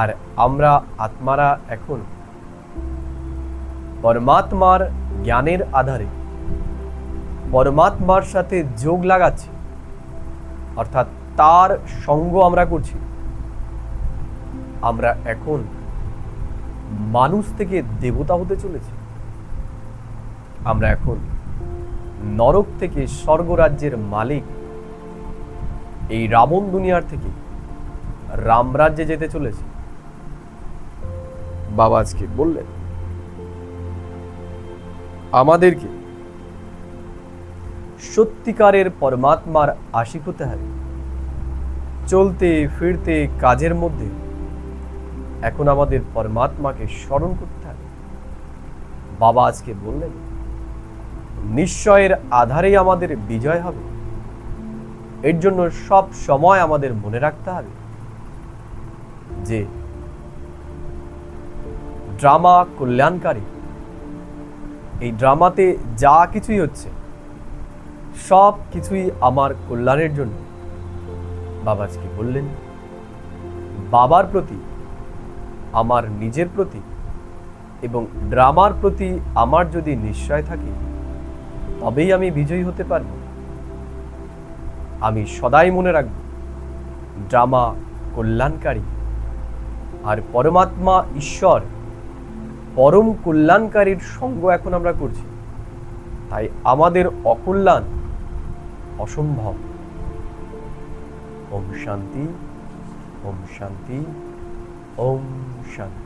আর আমরা আত্মারা এখন পরমাত্মার জ্ঞানের আধারে পরমাত্মার সাথে যোগ লাগাচ্ছি, অর্থাৎ তার সঙ্গ আমরা করছি। আমরা এখন মানুষ থেকে দেবতা হতে চলেছি। আমরা এখন নরক থেকে স্বর্গরাজ্যের মালিক, এই রাবণ দুনিয়ার থেকে রামরাজ্যে যেতে চলেছি। বাবা আজকে বললেন আমাদেরকে সত্যিকারের পরমাত্মার আশিক হতে হবে। চলতে ফিরতে কাজের মধ্যে এখন আমাদের পরমাত্মাকে স্মরণ করতে হবে। বাবা আজকে বললেন নিশ্চয়ের আধারেই আমাদের বিজয় হবে। এর জন্য সব সময় আমাদের মনে রাখতে হবে যে ড্রামা কল্যাণকারী। এই ড্রামাতে যা কিছুই হচ্ছে সব কিছুই আমার কল্যাণের জন্য। বাবা আজকে বললেন বাবার প্রতি, আমার নিজের প্রতি এবং ড্রামার প্রতি আমার যদি নিশ্চয় থাকে, তবেই আমি বিজয়ী হতে পারব। আমি সদাই মনে রাখব ড্রামা কল্যাণকারী, আর পরমাত্মা ঈশ্বর পরম কল্যাণকারীর সঙ্গ এখন আমরা করছি, তাই আমাদের অকল্যাণ অসম্ভব। ওম শান্তি, ওম শান্তি, ওম শান্তি।